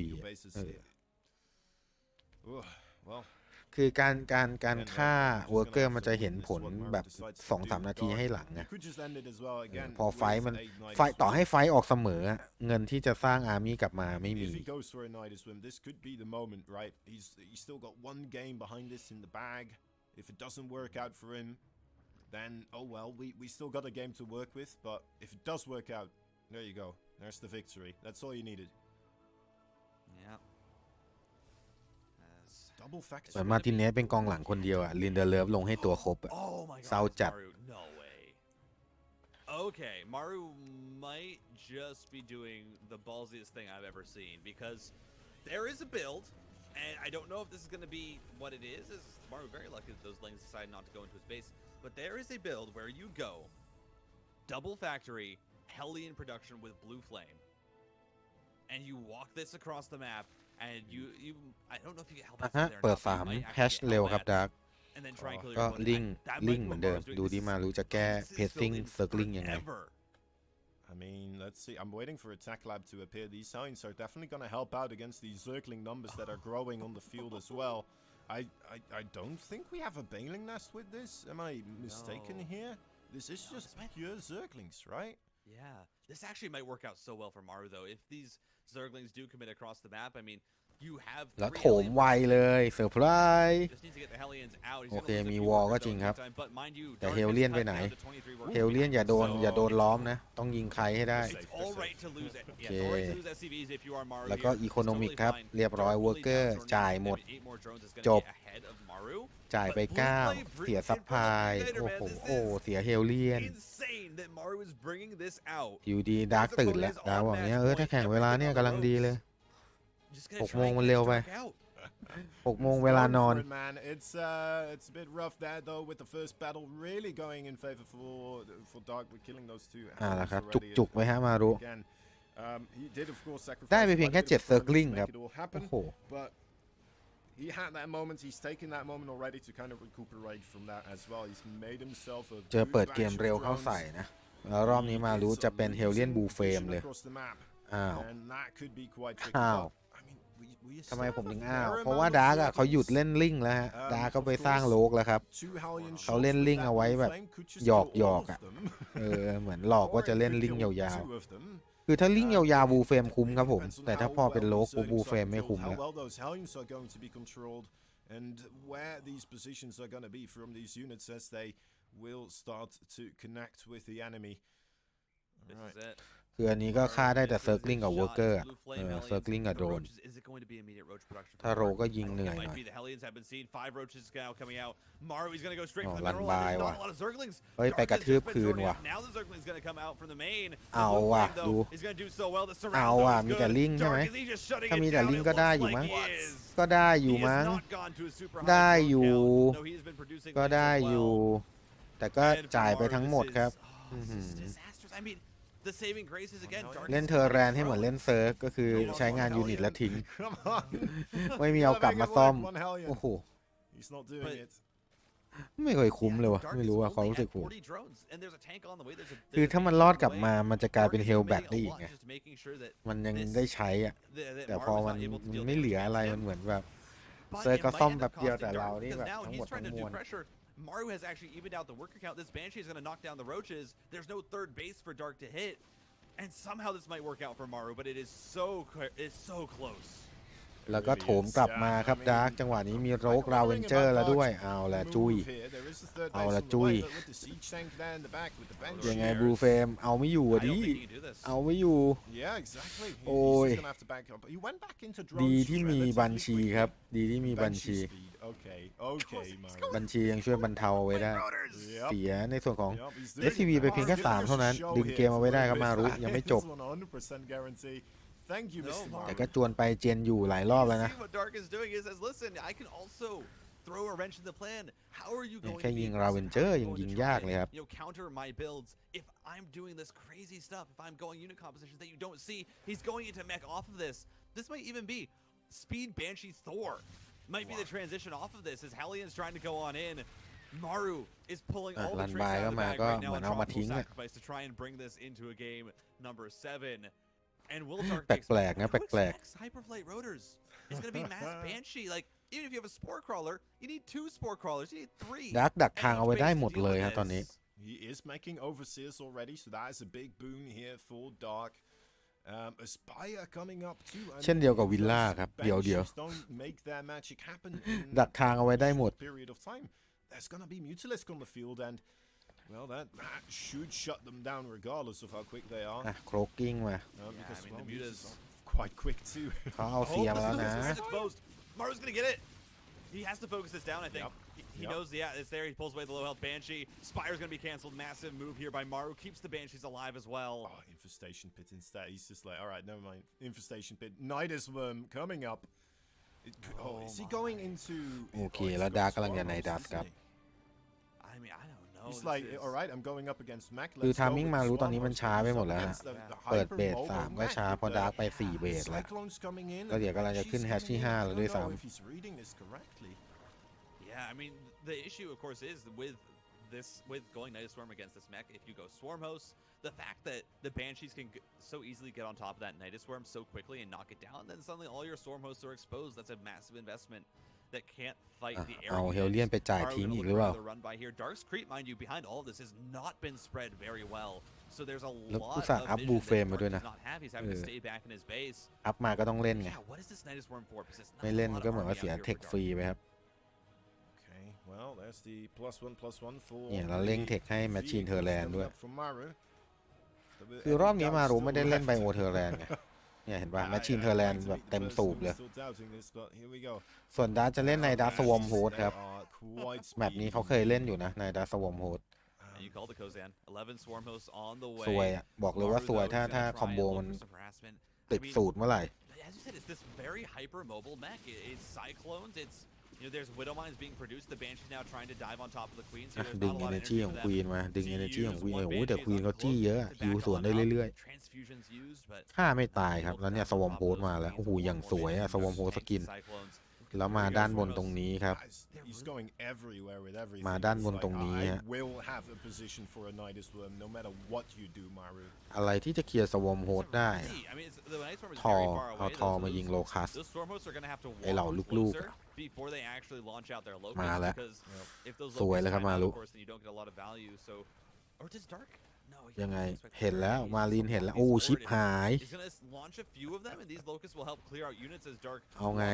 คือการฆ่าเวิร์กเกอร์มันจะเห็นผลแบบ 2-3 นาทีให้หลังไงพอไฟมันต่อให้ไฟออกเสมอเงินที่จะสร้างอาร์มี่กลับมาไม่มีIf it doesn't work out for him, then oh well, we still got a game to work with. But if it does work out, there you go. There's the victory. That's all you needed. Yeah. เหมือนมาร์ติเนสเป็นกองหลังคนเดียวอะลินเดอร์เลิฟลงให้ตัวครบอะเศร้าจัด Okay, Maru might just be doing the ballsiest thing I've ever seen because there is a build, and I don't know if this is going to be what it is. Maru very lucky that those lanes decided not to go into his base, but there is a build where you go double factory, Hellion production with Blue Flame, and you walk this across the map.And you I don't know if you get help out there เปิด3แฮชเร็วครับดาร์กก็ลิงเหมือนเดิมดูดิมารู้จะแก้เพซซิ่งเซิร์คลิงยังไง I mean, let's see. I'm waiting for Attack Lab to appear. These signs are definitely going to help out against these circling numbers that are growing on the field as well. I don't think we have a Baneling Nest with this. Am I mistaken here? This is just pure Zerglings, right? Yeah. This actually might work out so well for Maru, though. If these Zerglings do commit across the map, I mean, you have แล้วโถมไวเลยเซอร์ไพรส์โอเคมีวอลก็จริงครับแต่เฮลเลียนไปไหนเฮลเลียนอย่าโดนล้อมนะต้องยิงใครให้ได้โอเคแล้วก็อีโคโนมิกครับเรียบร้อยเวิร์กเกอร์จ่ายหมดจบจ่ายไป9เสียซัพพลายโอ้เสียเฮลเลียนอยู่ดีดาร์กตื่นแล้วดาร์กบอกเนี้ยถ้าแข่งเวลาเนี่ยกำลังดีเลย6 โมงมันเร็วไป6 โมงเวลานอน It's a bit rough there though with the first battle really going in favor for Dark with killing those two ล่ะครับจุกๆไว้ฮะมารู้ได้ไปเพียงแค่7 circling ครับโอ้โหHe had that moment. He's taken that moment already to kind of recuperate from that as well. He's made himself a เจอเปิดเกมเร็วเข้าใส่นะแล้วรอบนี้มารู้จะเป็นเฮลเลียนบูเฟมเลยอ้าวทำไมผมถึงเพราะว่าดาร์กเขาหยุดเล่นลิงแล้วฮะดาร์กเขาไปสร้างโลกแล้วครับเขาเล่นลิงเอาไว้แบบหยอกอ่ะเหมือนหลอกว่าจะเล่นลิงยาวๆคือถ้าลิงยาวๆบูเฟมคุ้มครับผมแต่ถ้าพอเป็นโลกบูเฟมไม่คุ้มแล้วAnd where these positions are going to be from these units as they will start to connect with the enemy. Right. คืออันนี้ก็ฆ่าได้แต่เซิร์คลิงกับเวิร์กเกอร์เซิร์คลิงกับโดรนถ้าโรก็ยิงเหนื่อยหน่อยลันบายว่ะเฮ้ยไปกระทืบคืนว่ะเอาว่ะดูเอาว่ะมีแต่ลิงใช่ไหมถ้ามีแต่ลิงก็ได้อยู่มั้งได้อยู่ แต่ก็จ่ายไปทั้งหมดครับ เล่นเทอร์แรนให้เหมือนเล่นเซิร์ฟก็คือใช้งานยูนิตแล้วทิ้ง ไม่มีเอากลับมาซ่อมโอ้โหไม่เคยคุ้มเลยวะไม่รู้ว่าความรู้สึกผมคือถ้ามันรอดกลับมามันจะกลายเป็นเฮลแบ็กได้อีกไงมันยังได้ใช้อ่ะแต่พอมันไม่เหลืออะไรมันเหมือนแบบเซิร์ฟก็ซ่อมแบบเดียวแต่เรานี่แบบทั้งหมดทั้งมวลMaru has actually evened out the worker count. This Banshee is going to knock down the roaches. There's no third base for Dark to hit. And somehow this might work out for Maru, but it's so close. แล้วก็โถมกลับมาครับดาร์กจังหวะนี้มีโรกราเวนเจอร์แล้วด้วยเอาละจุยเอาละจุยยังไงบลูเฟมเอาไม่อยู่ดิเอาไม่อยู่โอ้ยดีที่มีบัญชีครับดีที่มีบัญชียังช่วยบรรเทาไว้ได้เสียในส่วนของ SCV ไปเพียงแค่3เท่านั้นดึงเกมเอาไว้ได้ครับมารุยังไม่จบแต่ก็จวนไปเจนอยู่หลายรอบแล้วนะแค่ยิงราเวนเจอร์ยังยิงยากเลยครับmight be the transition off of this as Hellions trying to go on in. Maru is pulling all the tricks out of the bag right now and dropping sacrifice to try and bring this into a game number 7. And will Dark แปลกๆนะแปลก Hyperflight Rotors. It's going to be Mass Banshee. Like even if you have a Spore Crawler, you need 2 Spore Crawlers. You need 3. ดักทางเอาไว้ได้หมดเลยครับตอนนี้ He is making overseers already, so that is a big boon here for Dark. Aspire coming up too. เช่นเดียวกับวิลล่าครับเดี๋ยวดักทางเอาไว้ได้หมด There's gonna be Mutalisk on the field and well that should shut them down regardless of how quick they are. โครกกิ้งมา Because the Mutas quite quick too. เขาเอาเสียมาแล้วนะ Maru's gonna get it. He has to focus this down, I think. He knows, yeah, it's there. He pulls away the low health Banshee. Spire's going to be canceled. Massive move here by Maru. Keeps the Banshees alive as well. Oh, Infestation Pit instead. He's just like, all right, never mind. Infestation Pit. Nidus Worm coming up. Is he going into... โอเคแล้วดาร์กกำลังจะในดัสครับ I mean, I don't know. He's like, all right, I'm going up against Mac. คือทามิ่งมารู้ตอนนี้มันช้าไปหมดแล้วฮะเปิดเบส3ก็ช้าพอดาร์กไป4เบสแล้วก็เดี๋ยวกำลังจะขึ้นแฮชที่5แล้วด้วยซ้ำYeah, I mean, the issue, of course, is with going Night Swarm against this mech, if you go Swarm Host, the fact that the Banshees can so easily get on top of that Night Swarm so quickly and knock it down, then suddenly all your Swarm Hosts are exposed. That's a massive investment that can't fight the area. เอาเฮลเลียนไปจ่ายทิ้งอีกหรือเปล่า Dark's creep, mind you, behind all of this has not been spread very well. So there's a แล้ว lot ผู้สั่งอัพบูเฟรมมาด้วยนะ He's having to stay back in his base. อัพมาก็ต้องเล่นไง Yeah, what is this Night Swarm for? ไม่เล่นก็เหมือนว่าเสียเทคฟรีไปครับ Well, there's the +1/+1 for เนี่ยเราเล่งเทคให้แมชชีนเทอร์แลนด์ด้วยคือรอบนี้มารู้ไม่ได้เล่นไบโอเทอร์แลนด์ไงเนี่ยเห็นป่ะแมชชีนเทอร์แลนด์แบบเต็มสูบเลยส่วนดาร์จะเล่นในดาร์สวอมโฮสครับแมปนี้เขาเคยเล่นอยู่นะในดาร์สวอมโฮสสวยอ่ะบอกเลยว่าสวยถ้าคอมโบมันติดสูตรเมื่อไหร่ You know, there's Widow Mines being produced. The Banshee's now trying to dive on top of the Queen. So ดึง energy ของ Queen มาดึง energy ของ Queen โอ้โหแต่ Queen เขาจี้เยอะฮิวสวนได้เรื่อยๆฆ่าไม่ตายครับแล้วเนี่ยสวอมโฮสมาแล้วโอ้โหอย่างสวยอะสวอมโฮสกินแล้วมาด้านบนตรงนี้ครับมาด้านบนตรงนี้ฮะอะไรที่จะเคลียร์สวอมโฮสได้ทอเอาทอมายิงโลคัสไอเหล่าลูกๆมาแล้วสวยเลยครับมาลุยังไงเห็นแล้วมาลีนเห็นแล้วโอ้ชิปหายเอาไง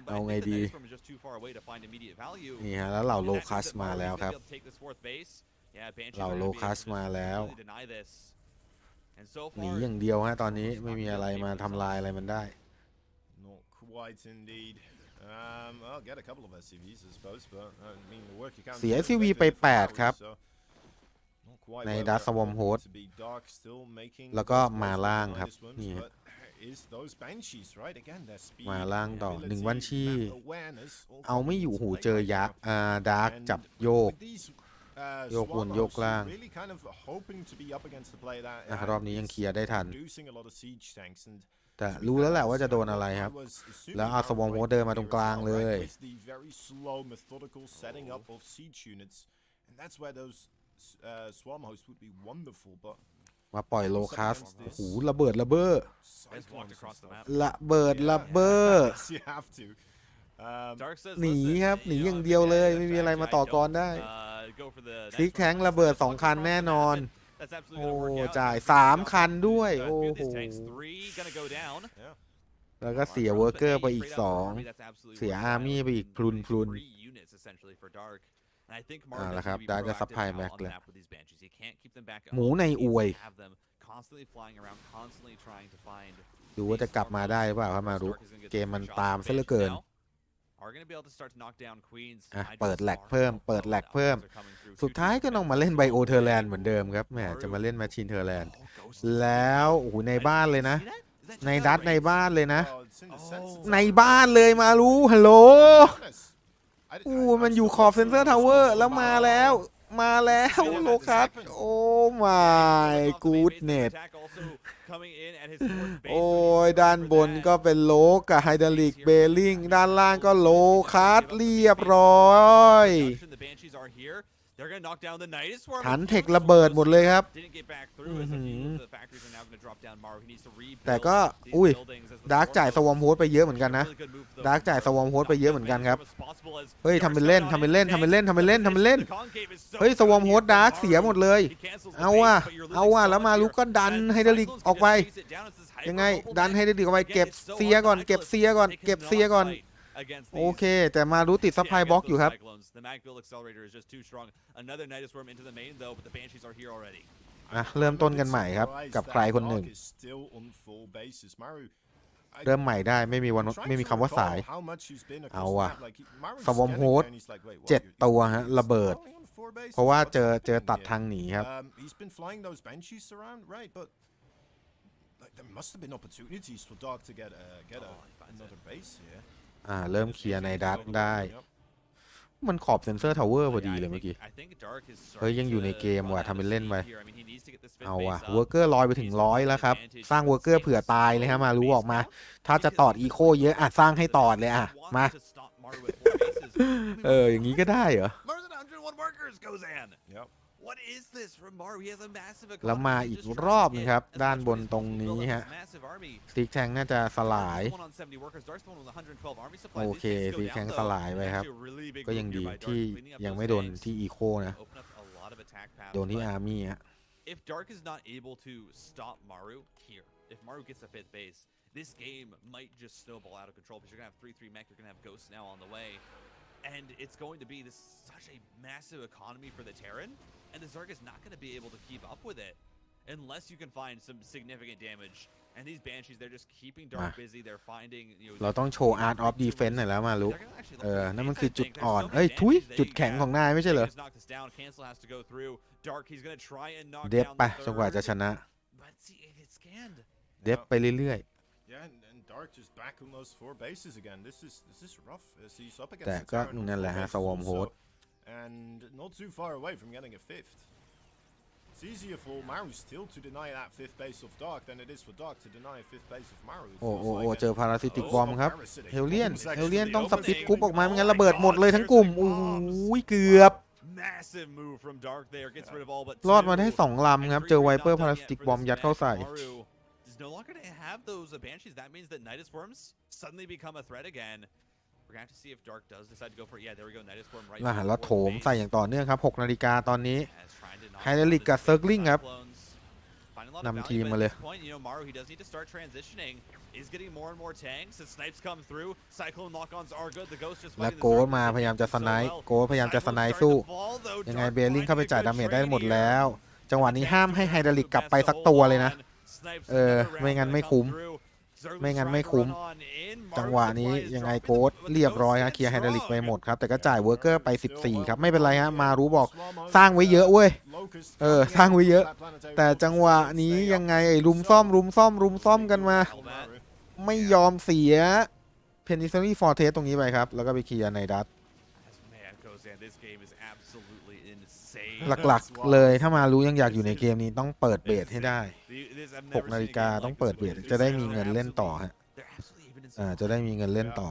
เอาไงดีนี่ฮะแล้วเหล่าโลคัสมาแล้วครับเหล่าโลคัสมาแล้วหนีอย่างเดียวฮะตอนนี้ไม่มีอะไรมาทำลายอะไรมันได้เสีย SCV ไป8ครับในดัสสวอมโฮสแล้วก็มาล่างครับนี่มาล่างต่อ1บัญชีเอาไม่อยู่หูเจอยักษ์ดาร์กจับโยก โยกบนโยกล่าง really kind of hoping to be up against the play that รอบนี้ยังเคลียร์ได้ทัน producing a lot of siege tanks and แต่รู้แล้วแหละว่าจะโดนอะไรครับ แล้วเอาสวอมโฮสเดินมาตรงกลางเลย with the very slow methodical setting up of siege units and that's where those swarm hosts would be wonderful but มาปล่อยโลคัสหูระเบิดระเบ้อ It's walked across the map. ระเบิดระเบ้อ you have to Dark says, หนี listen, ครับ หนี you know, อย่าง if เดียว you're เลย gonna ไม่มีอะไร attack, มา I ต่อ don't, กรได้ go for the ซิก next แทง one. ระเบิด That's 2 คัน what's แน่ gonna นอน happen. That's absolutely โอ้ gonna work out. จ่าย He's gonna 3 คันด้วย few โอ้ of โห his tanks, 3 gonna go down. แล้วก็เสียเวอร์เกอร์ไปอีก Straight out from Army, 2 that's absolutely เสีย worth อาร์มี่ไปอีกพลุน 3 units essentially for Dark. And I think Maru เอาละ needs ครับ to be ได้จะ proactive ซัพพลาย now แม็ก on เล the ย map with these Banshees. He can't keep them back at หมู home. ใน He อ needs วย to have them constantly flying around, constantly trying to find ดูว่าจะกลับมาได้หรือเปล่าครับมารู้ เกมมันตามซะเหลือเกิน Are going to be able to start to knock down Queens. เปิดแหลกเพิ่ม เปิดแหลกเพิ่ม สุดท้ายก็ต้องมาเล่นไบโอเทอร์แลนด์เหมือนเดิมครับแหมจะมาเล่นแมชชีนเทอร์แลนด์แล้วโอ้โหในบ้านเลยนะ ในดัตในบ้านเลยนะ ในบ้านเลยมารู้ฮัลโหลอู้มันอยู่ขอบเซนเซอร์ทาวเวอร์แล้วมาแล้วโลคัสโอ้ my goodness โอ้ยด้านบนก็เป็นโลกับไฮดรอลิกเบลลิงด้านล่างก็โลคัสเรียบร้อยหันเทคระเบิดหมดเลยครับแต่ก็อุ้ยดาร์กจ่ายสวอมโฮสไปเยอะเหมือนกันนะดาร์กจ่ายสวอมโฮสไปเยอะเหมือนกันครับเฮ้ยทำเป็นเล่นเฮ้ยสวอมโฮสดาร์กเสียหมดเลยเอาว่ะแล้วมาลุกก็ดันไฮดรอลิกออกไปยังไงดันไฮดรอลิกออกไปเก็บเสียก่อนโอเคแต่มารู้ติดซัพพลายบล็อกอยู่ครับเริ่มต้นกันใหม่ครับกับใครคนหนึ่งเริ่มใหม่ได้ไม่มีคำว่าสายเอาว่ะสวอมโฮส7 ตัวฮะระเบิดเพราะว่าเจอตัดทางหนีครับเริ่มเคลียร์ในดัตได้มันขอบเซนเซอร์ทาวเวอร์พอดีเลยเมื่อกี้เฮ้ยยังอยู่ในเกมว่ะทำเป็นเล่นไปเอาว่ะเวอร์เกอร์ลอยไปถึง100แล้วครับสร้างเวอร์เกอร์เผื่อตายเลยฮะมารู้ออกมาถ้าจะตอดอีโคเยอะสร้างให้ตอดเลยมาอย่างนี้ก็ได้เหรอแล้วมาอีกรอบนึงครับด้านบนตรงนี้ฮะซิกแทงน่าจะสลายโอเคซิกแทงสลายไปครับก็ยังดีที่ยังไม่โดนที่อีโคนะโดนที่อาร์มี่ฮะIf Dark is not able to stop Maru here, if Maru gets a 5th base, this game might just snowball out of control because you're going to have 3/3 mech, you're going to have Ghosts now on the way, and it's going to be such a massive economy for the Terran, and the Zerg is not going to be able to keep up with it unless you can find some significant damage. And these Banshees, they're just keeping Dark busy. They're finding, เราต้องโชว์ Art of Defense หน่อยแล้วมารู้นั่นมันคือจุดอ่อนจุดแข็งของนายไม่ใช่เหรอเดฟไปจนกว่าจะชนะเดฟไปเรื่อยๆแต่ก็นั่นแหละฮะสวอมโฮสIt's easier for Maru still to deny that 5th base of Dark than it is for Dark to deny a 5th base of Maru. โอ้เจอพาราซิติกบอมครับเฮลเลียนต้องสปิดกรุ๊ปออกมาไม่งั้นระเบิดหมดเลยทั้งกลุ่มอุ้ยเกือบรอดมาได้2 ลำครับเจอไวเปอร์พาราซิติกบอมยัดเข้าใส่แล้วโถมใส่อย่างต่อเนื่องครับ6 นาฬิกาตอนนี้ไฮดรอลิกกับเซิร์กลิงครับนำทีมมาเลยและโกมาพยายามจะสไนป์สู้ยังไงเบลลิงเข้าไปจ่ายดาเมจได้หมดแล้วจังหวะนี้ห้ามให้ไฮดรอลิกกลับไปสักตัวเลยนะไม่งั้นไม่คุ้มจังหวะนี้ยังไงโกดเรียบร้อยฮะเคลียร์ไฮดรอลิกไปหมดครับแต่ก็จ่ายเวอร์เกอร์ไป14ครับไม่เป็นไรฮะมารู้บอกสร้างไว้เยอะเว้ยสร้างไว้เยอะแต่จังหวะนี้ยังไงรุมซ่อมกันมาไม่ยอมเสียเพนิซิลี่ฟอร์เทสตรงนี้ไปครับแล้วก็ไปเคลียร์ในดัต หลักๆเลยถ้ามารู้ยังอยากอยู่ในเกมนี้ต้องเปิดเบสให้ได้6 นาฬิกาต้องเปิดเบสจะได้มีเงินเล่นต่อฮะจะได้มีเงินเล่นต่อ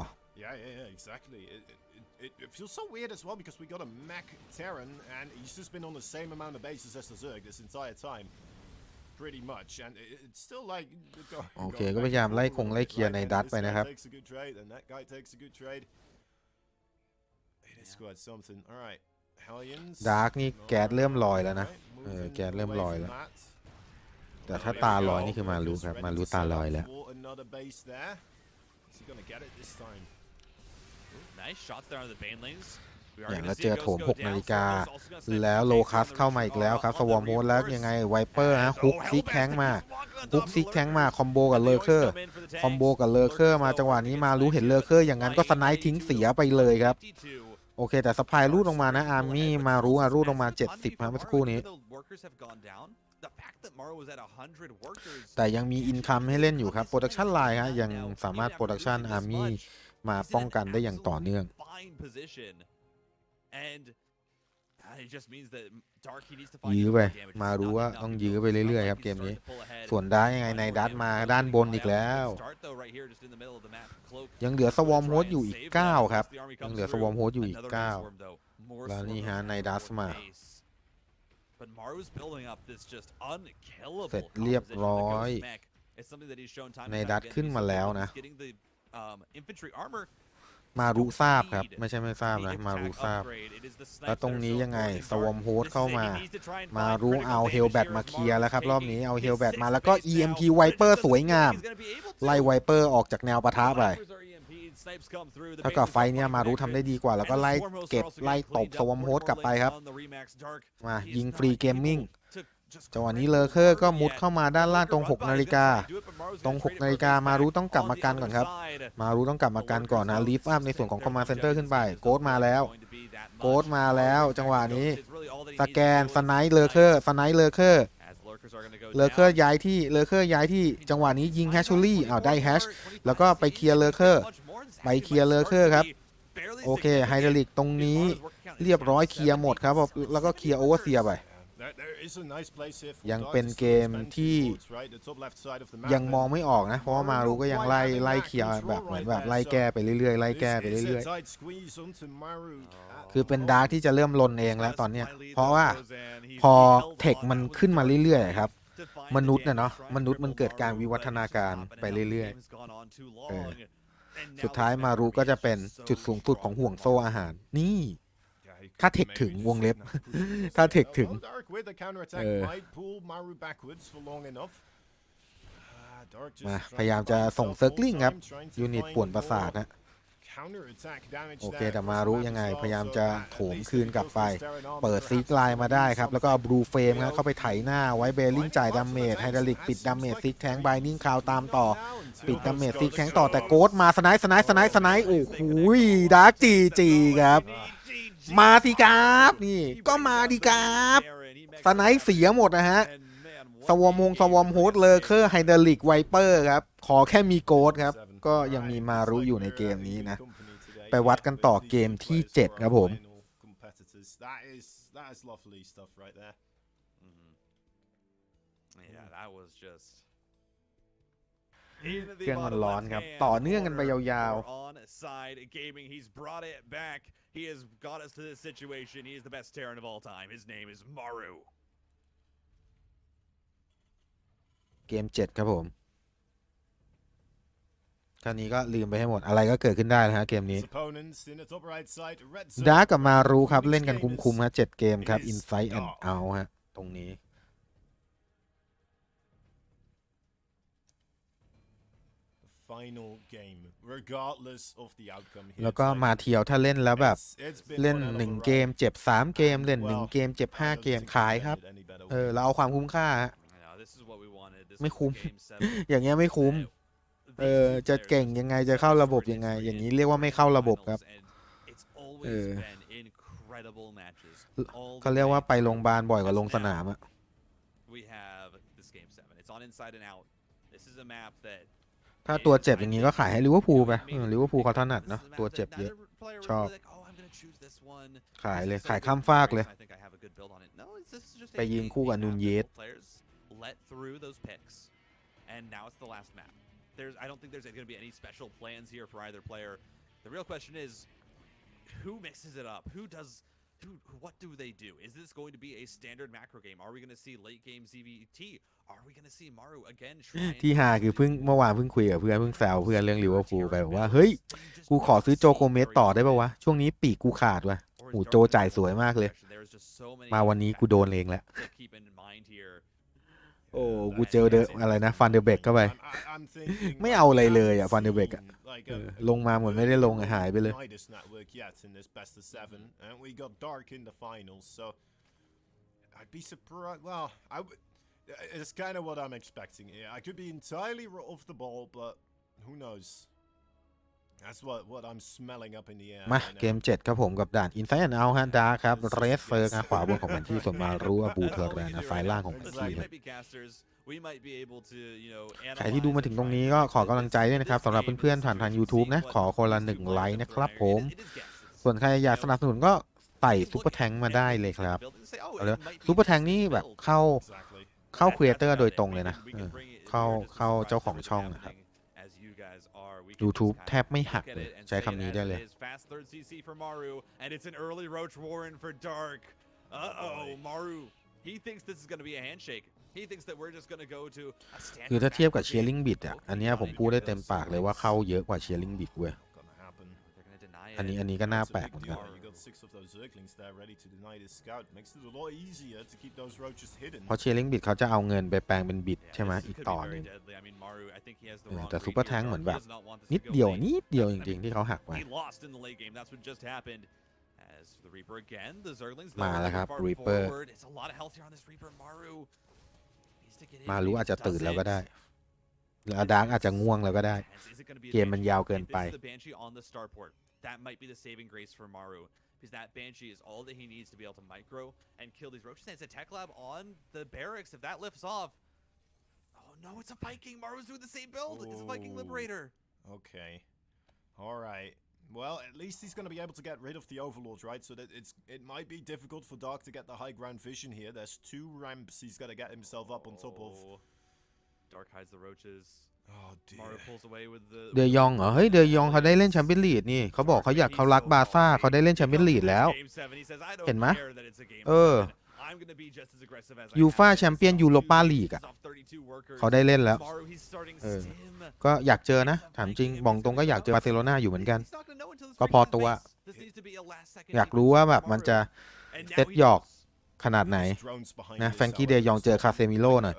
It feels so weird as well because we got a Mac Terran and he's just been on the same amount of bases as the Zerg this entire time. Pretty much, and it's still like โอเคก็พยายามไล่เคลียร์ในดัตไปนะครับดาร์กนี่แก๊สเริ่มลอยแล้วนะแก๊สเริ่มลอยแล้วแต่ถ้าตาลอยนี่คือมารู้ครับมารู้ตาลอยแล้วอย่างแล้วเจอโถม6 นาฬิกาแล้วโลคัสเข้ามาอีกแล้วครับสวอมโฮสแล้วยังไงไวเปอร์ฮะฮุกซิกแทงมาคอมโบกับเลอเคอร์มาจังหวะนี้มารู้เห็นเลอเคอร์อย่างนั้นก็สไนท์ทิ้งเสียไปเลยครับโอเคแต่สปายรูดลงมานะอาร์มี่มารู้รูดลงมา70ครับเมื่อสักครู่นี้แต่ยังมีอินคัมให้เล่นอยู่ครับโปรดักชันไลน์ฮะยังสามารถโปรดักชันอาร์มี่มาป้องกันได้อย่างต่อเนื่องยื้อไปมารู้ว่าต้องยื้อไปเรื่อยๆครับเกมนี้ส่วนด้ายังไงในดัตมาด้านบนอีกแล้วยังเหลือสวอมโฮสอยู่อีก9ครับยังเหลือสวอมโฮสอยู่อีก9แล้วนี่ฮะในดัตมาเสร็จเรียบร้อยในดัตขึ้นมาแล้วนะมารู้ทราบครับไม่ใช่ไม่ทราบนะมารู้ทราบแล้วตรงนี้ยังไงสวอมโฮสเข้ามารู้เอาเฮลแบทมาเคลียร์แล้วครับรอบนี้เอาเฮลแบทมาแล้วก็ EMP ไวเปอร์สวยงามไล่ไวเปอร์ออกจากแนวปะทะไปถ้ากับไฟเนี่ยมารู้ทำได้ดีกว่าแล้วก็ไล่เก็บไล่ตบสวอมโฮสกลับไปครับมายิงฟรีเกมมิ่งจังหวะนี้เลอเคอร์ก็มุดเข้ามาด้านล่างตรง6 นาฬิกามารู้ต้องกลับมากันก่อนครับมารู้ต้องกลับมากันก่อนนะลีฟอัพในส่วนของคอมมานด์เซ็นเตอร์ขึ้นไปโกดมาแล้วจังหวะนี้สแกนสไนท์เลอเคอร์ย้ายที่จังหวะนี้ยิงแฮชชูรี่ได้แฮชแล้วก็ไปเคลียร์เลอเคอร์ครับโอเคไฮดรอลิกตรงนี้เรียบร้อยเคลียร์หมดครับแล้วก็เคลียร์โอเวอร์เซียไปยังเป็นเกมที่ยังมองไม่ออกนะเพราะว่ามารู้ก็ยังไล่เคลียร์แบบเหมือนแบบไล่แก้ไปเรื่อยๆคือเป็นดาร์กที่จะเริ่มลนเองแล้วตอนเนี้ยเพราะว่าพอเทคมันขึ้นมาเรื่อยๆครับมนุษย์มันเกิดการวิวัฒนาการไปเรื่อยๆสุดท้ายมารู้ก็จะเป็นจุดสูงสุดของห่วงโซ่อาหารนี่ถ้าเทคถึงวงเล็บถ้าเทคถึงมาพยายามจะส่งเซิร์กลิงครับยูนิตป่วนประสาทนะโอเคแต่มารู้ยังไงพยายามจะโถมคืนกลับไปเปิดซีกไลน์มาได้ครับแล้วก็บลูเฟรมเข้าไปไถหน้าไว้เบลลิงจ่ายดาเมจไฮดรอลิกปิดดาเมจซิกแทงไบนิ่งคาวตามต่อปิดดาเมจซิกแทงต่อแต่โกดมาสไนโอ้โหดาร์กจีครับมาสิครับนี่ก็มาดิครับสไนเสียหมดนะฮะสวอมโฮสเลอเคอร์ไฮดรอลิกไวเปอร์ครับขอแค่มีโกดครับก็ยังมีมารู้อยู่ในเกมนี้นะไปวัดกันต่อเกมที่7ครับผมเครื่องมันร้อนครับต่อเนื่องกันไปยาวๆHe has got us to this situation. He is the best Terran of all time. His name is Maru. เกม7ครับผมคราวนี้ก็ลืมไปให้หมดอะไรก็เกิดขึ้นได้นะฮะเกมนี้ดาร์กกับมารู้ครับเล่นกันคุ้มๆฮะ7เกมครับ Inside and Out ฮะตรงนี้แล้วก็มาเที่ยวถ้าเล่นแล้วแบบเล่น1เกมเจ็บ3เกมเล่น1เกมเจ็บ5เกมขายครับเราเอาความคุ้มค่าไม่คุ้มอย่างเงี้ยไม่คุ้มจะเก่งยังไงจะเข้าระบบยังไงอย่างนี้เรียกว่าไม่เข้าระบบครับเขาเรียกว่าไปโรงพยาบาลบ่อยกว่าลงสนามอะถ้าตัวเจ็บอย่างนี้ก็ขายให้ลิเวอร์พูลไปลิเวอร์พูลเขาถนัดเนาะตัวเจ็บเยอะชอบ ขายเลยขายข้ามฟากเลยไปยิงคู่กับนูนเยส And now it's the last map. I don't think there's going to be any special plans here for either player. The real question is, who mixes it up? What do they do? Is this going to be a standard macro game? Are we going to see late game ZVT? Are we going to see Maru again? ที่หาคือเมื่อวานเพิ่งคุยกับเพื่อนแซวเพื่อนเรื่องลิเวอร์พูลไปบอกว่าเฮ้ยกูขอซื้อโจโกเมสต่อได้ป่าววะช่วงนี้ปีกกูขาดว่ะโหโจจ่ายสวยมากเลยมาวันนี้กูโดนเองแล้วโอ้กูเจออะไรนะฟันเดอร์เบกเข้าไปไม่เอาอะไรเลยอ่ะฟันเดอร์เบกอ่ะลงมาเหมือนไม่ได้ลงหายไปเลย I'd be surprised. Well, it's kind of what I'm expecting here. I could be entirely off the ball, but who knows? That's what I'm smelling up in the air. มาเกม7ครับผมกับด่าน Inside and Out ฮะดาร์ครับเรสเซอร์ขวาบนของแผนที่ส่วนมารู้ว่าบูเทอร์แรนซ้ายล่างของแผนที่ครับใครที่ดูมาถึงตรงนี้ก็ขอกำลังใจด้วยนะครับสำหรับเพื่อนๆผ่านทาง YouTube นะขอคนละ1ไลค์นะครับผมส่วนใครอยากสนับสนุนก็ใส่ซุปเปอร์แทงค์มาได้เลยครับซุปเปอร์แทงค์นี่แบบเข้าครีเอเตอร์โดยตรงเลยนะเข้าเจ้าของช่องนะครับ YouTube แทบไม่หักเลยใช้คำนี้ได้เลยคือถ้าเทียบกับเชียร์ลิงบิดอ่ะอันนี้ผมพูดได้เต็มปากเลยว่าเข้าเยอะกว่าเชียร์ลิงบิดเว้ยอันนี้ก็น่าแปลกเหมือนกันเพราะเชียร์ลิงบิดเขาจะเอาเงินไปแปลงเป็นบิดใช่ไหมอีกต่อหนึ่งแต่ซูเปอร์แทงค์เหมือนแบบนิดเดียวจริงๆที่เขาหักไปมาแล้วครับรีเปอร์มารู้อาจจะตื่นแล้วก็ได้แล้วดาร์กอาจจะง่วงแล้วก็ได้เกมมันยาวเกินไปThat might be the saving grace for Maru, because that Banshee is all that he needs to be able to micro and kill these roaches. And it's a tech lab on the barracks. If that lifts off, oh no, it's a Viking. Maru's doing the same build. It's a Viking Liberator. Okay, all right. Well, at least he's going to be able to get rid of the Overlords, right? So that it might be difficult for Dark to get the high ground vision here. There's 2 ramps he's got to get himself up on top of. Dark hides the roaches.Oh, เดยองเหรอเฮ้ยเดยองเขาได้เล่นแชมเปี้ยนลีกนี่เขาบอกเขารักบาซ่าเขาได้เล่นแชมเปี้ยนลีกแล้วเห็นไหมยูฟ่าแชมเปี้ยนยูโรปาลีกอ่ะเขาได้เล่นแล้วก็อยากเจอนะถามจริงบอกตรงก็อยากเจอบาร์เซโลนาอยู่เหมือนกันก็พอตัวอยากรู้ว่าแบบมันจะเซตหยอกขนาดไหนนะแฟรงกี้เดยองเจอคาเซมิโร่น่ะ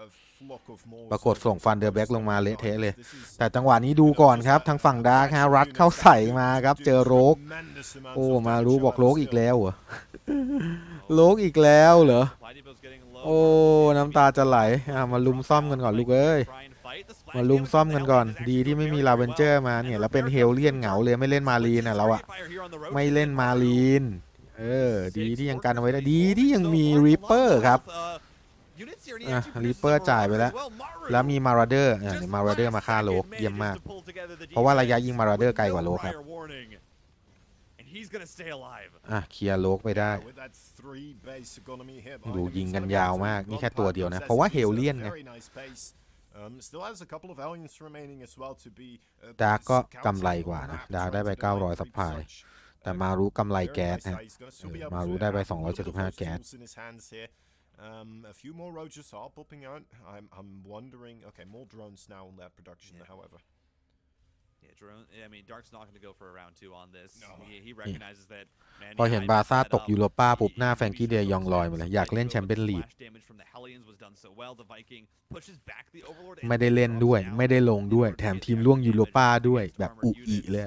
ปรากฏส่งฟันเดอร์แบ็กลงมาเละเทะเลยแต่จังหวะนี้ดูก่อนครับทางฝั่งดาร์คฮะรัดเข้าใส่มาครับเจอโรกโอ้มารู้บอกโรกอีกแล้วเหรอโรกอีกแล้วเหรอโอ้น้ำตาจะไหลมาลุมซ่อมกันก่อนลูกเอ้ยมาลุมซ่อมกันก่อนดีที่ไม่มีลาเวนเจอร์มาเนี่ยแล้วเป็นเฮลเลียนเหงาเลยไม่เล่นมารีนน่ะเราอะไม่เล่นมารีนดีที่ยังกันเอาไว้ได้ดีที่ยังมีรีเปอร์ครับรีเปอร์จ่ายไปแล้วมีมาราเดอร์มาราเดอร์มาฆ่าโลกเยี่ยมมากเพราะว่าระยะยิงมาราเดอร์ไกลกว่าโลกครับเคลียร์โลกไปได้ดูยิงกันยาวมากนี่แค่ตัวเดียวนะเพราะว่าเฮลเลียนไงดาร์กก็กำไรกว่านะดาร์กได้ไป900ซัพพลายแต่มารู้กำไรแก๊สฮะมารู้ได้ไป275แก๊สA few more roaches are popping out. I'm wondering. Okay, more drones now on that production, however. Yeah, drone. I mean, Dark's not going to go for a round 2 on this. He recognizes that. พอเห็นบาซ่าตกยูโรป้าปุ๊บหน้าแฟรงกี้เดยองลอยมาเลยอยากเล่นแชมเปี้ยนลีกไม่ได้เล่นด้วยไม่ได้ลงด้วยแถมทีมล่วงยูโรป้าด้วยแบบอุอิเลย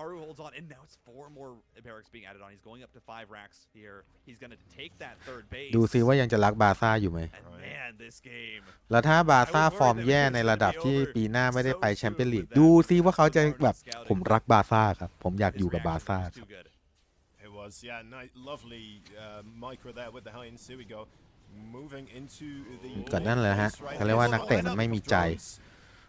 Maru holds on, and now it's 4 more barracks being added on. He's going up to 5 racks here. He's going to take that third base. ดูซิว่ายังจะรักบาซ่าอยู่ไหม Man, this game. แล้วถ้าบาซ่าฟอร์มแย่ในระดับที่ปีหน้าไม่ได้ไปแชมเปี้ยนลีกดูซิว่าเขาจะแบบผมรักบาซ่าครับผมอยากอยู่กับบาซ่าครับ It was, yeah, lovely micro there with the Heinz. Here we go. Moving into the ก็นั่นแหละฮะเขาเรียกว่านักเตะมันไม่มีใจ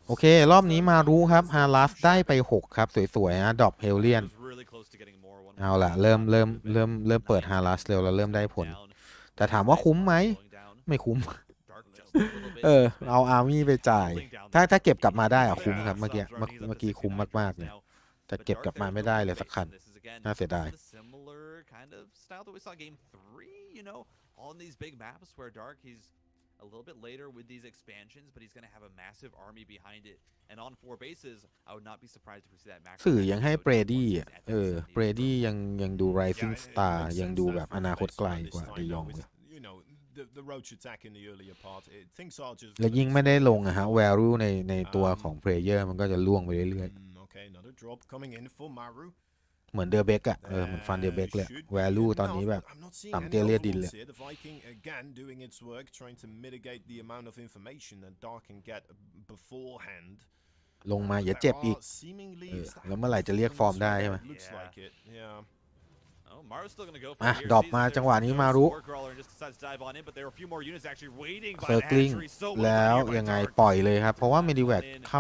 โอเครอบนี้มารู้ครับฮาลัสได้ไป6ครับสวยๆนะดรอปเฮลเลียน really close to getting more. เอาล่ะเริ่มเปิดฮารัสเร็วแล้วเริ่มได้ผลแต่ถามว่าคุ้มไหมไม่คุ้มเอาอาร์มี่ไปจ่ายถ้าเก็บกลับมาได้อะคุ้มครับเมื่อกี้คุ้มมากๆเนี่ยแต่เก็บกลับมาไม่ได้เลยสักคันน่าเสียดาย On these big maps where Dark he's a little bit later with these expansions, but he's going to have a massive army behind it. And on 4 bases, I would not be surprised if we see that max. สื่อยังให้เบรดี้เบรดี้ยังดู rising star ยังดูแบบอนาคตไกลกว่าเดยองเลยและยิ่งไม่ได้ลงอะฮะ value ในตัวของ player มันก็จะล่วงไปเรื่อยๆเหมือนเดอร์เบกอะเหมือนฟันเดอร์เบกเลย value ตอนนี้แบบต่ำเตี้ยเลียดินเลยลงมาอย่าเจ็บอีกแล้วเมื่อไหร่จะเรียกฟอร์มได้ใช่ไหมดรอปมาจังหวะนี้มารุเซอร์กลิงแล้วยังไงปล่อยเลยครับเพราะว่าเมดิแวกเ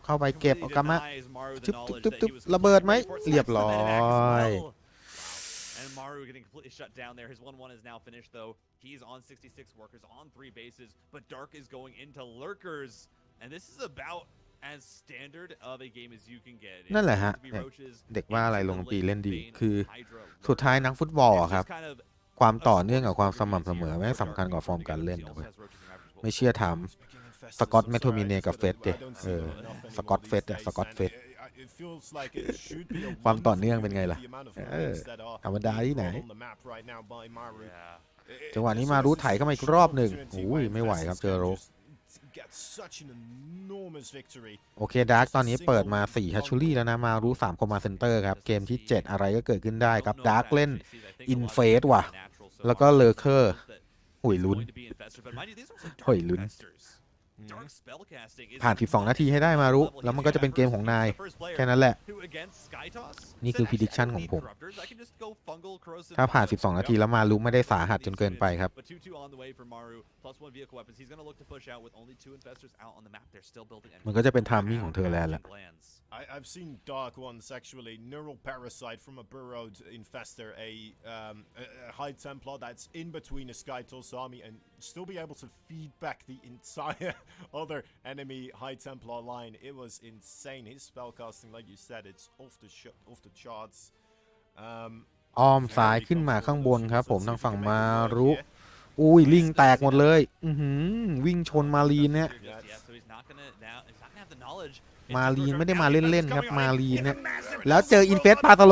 ข้าไปเก็บออกมาตึ๊บระเบิดไหมเรียบร้อย And Maru getting completely shut down there. His 1-1 is now finished though. He's on 66 workers on 3 bases, but Dark is going into lurkers, and this is about as standard of a game as you can get. นั่นแหละฮะเด็กว่าอะไรลงปีเล่นดีคือสุดท้ายนักฟุตบอลอะครับความต่อเนื่องกับความสม่ำเสมอแม่งสำคัญกว่าฟอร์มการเล่นเลยไม่เชื่อถามสกอตแมทโทมิเนกับเฟสเดสกอตเฟสความต่อเนื่องเป็นไงล่ะธรรมดาที่ไหนจังหวะนี้มารู้ไถเข้ามาอีกรอบหนึ่งอุ้ยไม่ไหวครับเจอโรกโอเคดาร์กตอนนี้เปิดมา4ฮัชชูรี่แล้วนะมารู้3คอมมาเซนเตอร์ครับเกมที่7อะไรก็เกิดขึ้นได้ครับดาร์กเล่นอินเฟสว่ะแล้วก็เลอเคอร์หุยลุ้นผ่าน12นาทีให้ได้มารุแล้วมันก็จะเป็นเกมของนายแค่นั้นแหละนี่คือ prediction ของผมถ้าผ่าน12นาทีแล้วมารุไม่ได้สาหัสจนเกินไปครับมันก็จะเป็น timing ของเธอแล้วแหละI've seen dark ones actually neural parasite from a burrowed infestor, a high templar that's in between a Skytos army and still be able to feed back the entire other enemy high templar line. It was insane. His spellcasting, like you said, it's off the charts. อ้อมซ้ายขึ้นมาข้างบนครับผมทางฝั่งมารุอุ้ยลิงแตกหมดเลยวิ่งชนมารีนเนี่ยมารีนไม่ได้มาเล่นๆครับมารีนเนี่ยแล้วเจออินเฟสปาส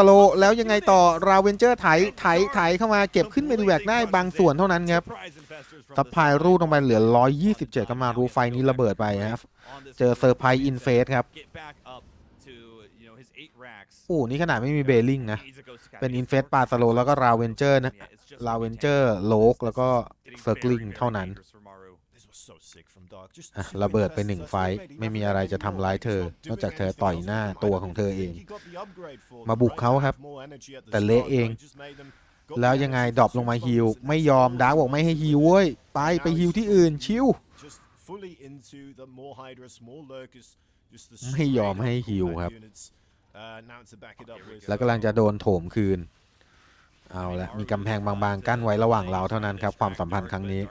โลแล้วยังไงต่อราเวนเจอร์ไถเข้ามาเก็บขึ้นเมดิแวกได้บางส่วนเท่านั้นครับซับพายรูดลงไปเหลือ127ก็มารูไฟนี้ระเบิดไปครับเจอเซอร์ไพรส์อินเฟสครับนี่ขนาดไม่มีเบลลิงนะเป็นอินเฟสปาสโลแล้วก็ราเวนเจอร์นะราเวนเจอร์โลกแล้วก็เซอร์กลิงเท่านั้นระเบิดไป1ไฟไม่มีอะไรจะทำร้ายเธอนอกจากเธอต่อยหน้าตัวของเธอเองมาบุกเขาครับแต่เละเองแล้วยังไงดรอปลงมาฮิลไม่ยอมดาร์กบอกไม่ให้ฮิลเว้ยไปฮิลที่อื่นชิวไม่ยอมให้ฮิลครับแล้วกำลังจะโดนโถมคืนเอาละมีกำแพงบางๆกั้นไว้ระหว่างเราเท่านั้นครับความสัมพันธ์ครั้งนี้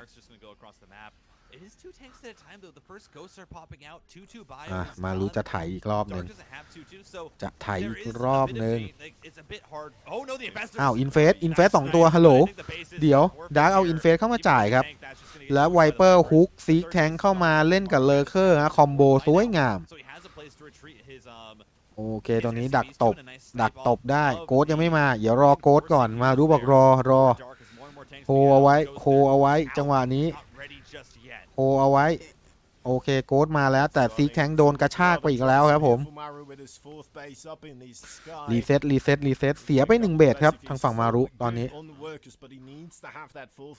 มารู้จะถ่ายอีกรอบหนึ่งอินเฟส2ตัวฮัลโหลเดี๋ยวดาร์กเอาอินเฟสเข้ามาจ่ายครับแล้วไวเปอร์ฮุกซีกแทงเข้ามาเล่นกับเลอเคอร์คอมโบสวยงามโอเคตรงนี้ดักตบได้โค้ดยังไม่มาเดี๋ยวรอโค้ดก่อนมารู้บอกรอโฮเอาไว้จังหวะนี้โฮเอาไว้โอเคโค้ดมาแล้วแต่ซีแทงโดนกระชากไปอีกแล้วครับผมรีเซ็ตเสียไป1เบสครับทางฝั่งมารุตอนนี้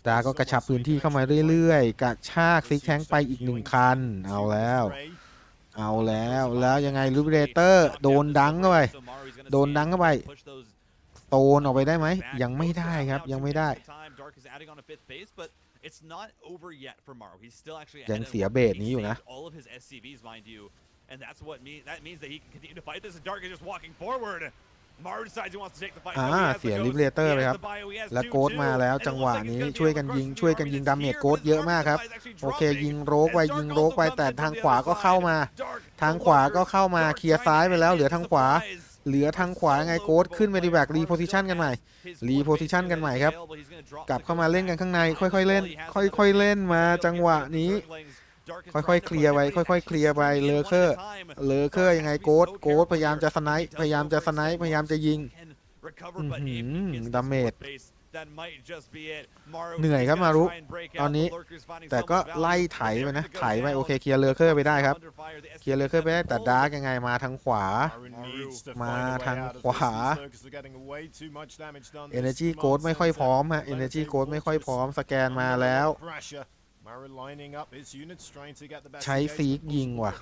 ดาก็กระชับพื้นที่เข้ามาเรื่อยๆกระชากซีแทงไปอีก1คันเอาแล้วแล้วยังไงลูบิเรเตอร์โดนดังเข้าไปโตนออกไปได้ไหมยังไม่ได้ครับยังไม่ได้ยังเสียเบสนี้อยู่นะ and that means that he can continue to fight this. And Dark is just walking forward. Maru decides he wants to take the fight. เสียลิเบเลเตอร์ไปครับแล้วโกดมาแล้วจังหวะนี้ช่วยกันยิงดาเมจโกดเยอะมากครับโอเคยิงโรกไปแต่ทางขวาก็เข้ามาเคลียร์ซ้ายไปแล้วเหลือทางขวาไงโกดขึ้นไปดีแบกรีโพซิชันกันใหม่ครับกลับเข้ามาเล่นกันข้างในค่อยๆเล่นมาจังหวะนี้ค่อยๆเคลียร์ไปเลอเคอร์ยังไงโกดพยายามจะสไนป์พยายามจะยิงดาเมจเหนื่อยครับมารุตอนนี้แต่ก็ไล่ไถไปโอเคเคลียร์เลอเคอร์ไปได้ครับแต่ดาร์กยังไงมาทางขวาEnergy โกดไม่ค่อยพร้อมสแกนมาแล้วใช้ฟีกยิงว่ะ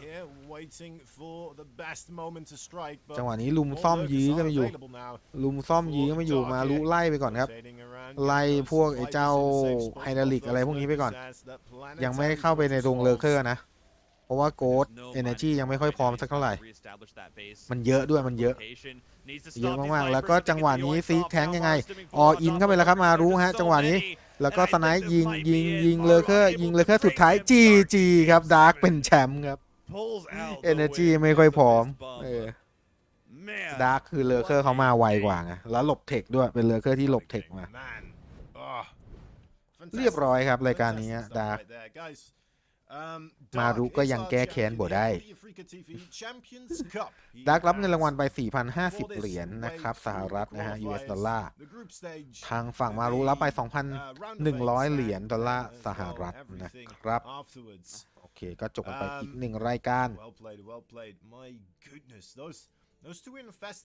จังหวะนี้ลุมซ่อมยื้อก็ไม่อยู่มาลุไล่ไปก่อนครับไล่พวกไอ้เจ้าไฮดราลิกอะไรพวกนี้ไปก่อนยังไม่เข้าไปในดงเลอเคอร์นะเพราะว่าโกด Energy ยังไม่ค่อยพร้อมสักเท่าไหร่มันเยอะมากๆแล้วก็จังหวะนี้ซีกแทงยังไงอินเข้าไปแล้วครับมารู้ฮะจังหวะนี้แล้วก็สไนป์ยิงเลอเคอร์สุดท้ายจีครับดาร์กเป็นแชมป์ครับ Energy ไม่ค่อยพร้อมดาร์กคือเลอเคอร์เขามาไวกว่าไงแล้วหลบเทคด้วยเป็นเลอเคอร์ที่หลบเทคมาเรียบร้อยครับรายการนี้ดาร์กมารุก็ยังแก้แค้นบ่ได้ดักรับเงินรางวัลไป 4,050 เหรียญนะครับสหรัฐนะฮะ US ดอลลาร์ทางฝั่งมารุรับไป 2,100 เหรียญดอลลาร์สหรัฐนะครับโอเคก็จบกันไปอีก1รายการ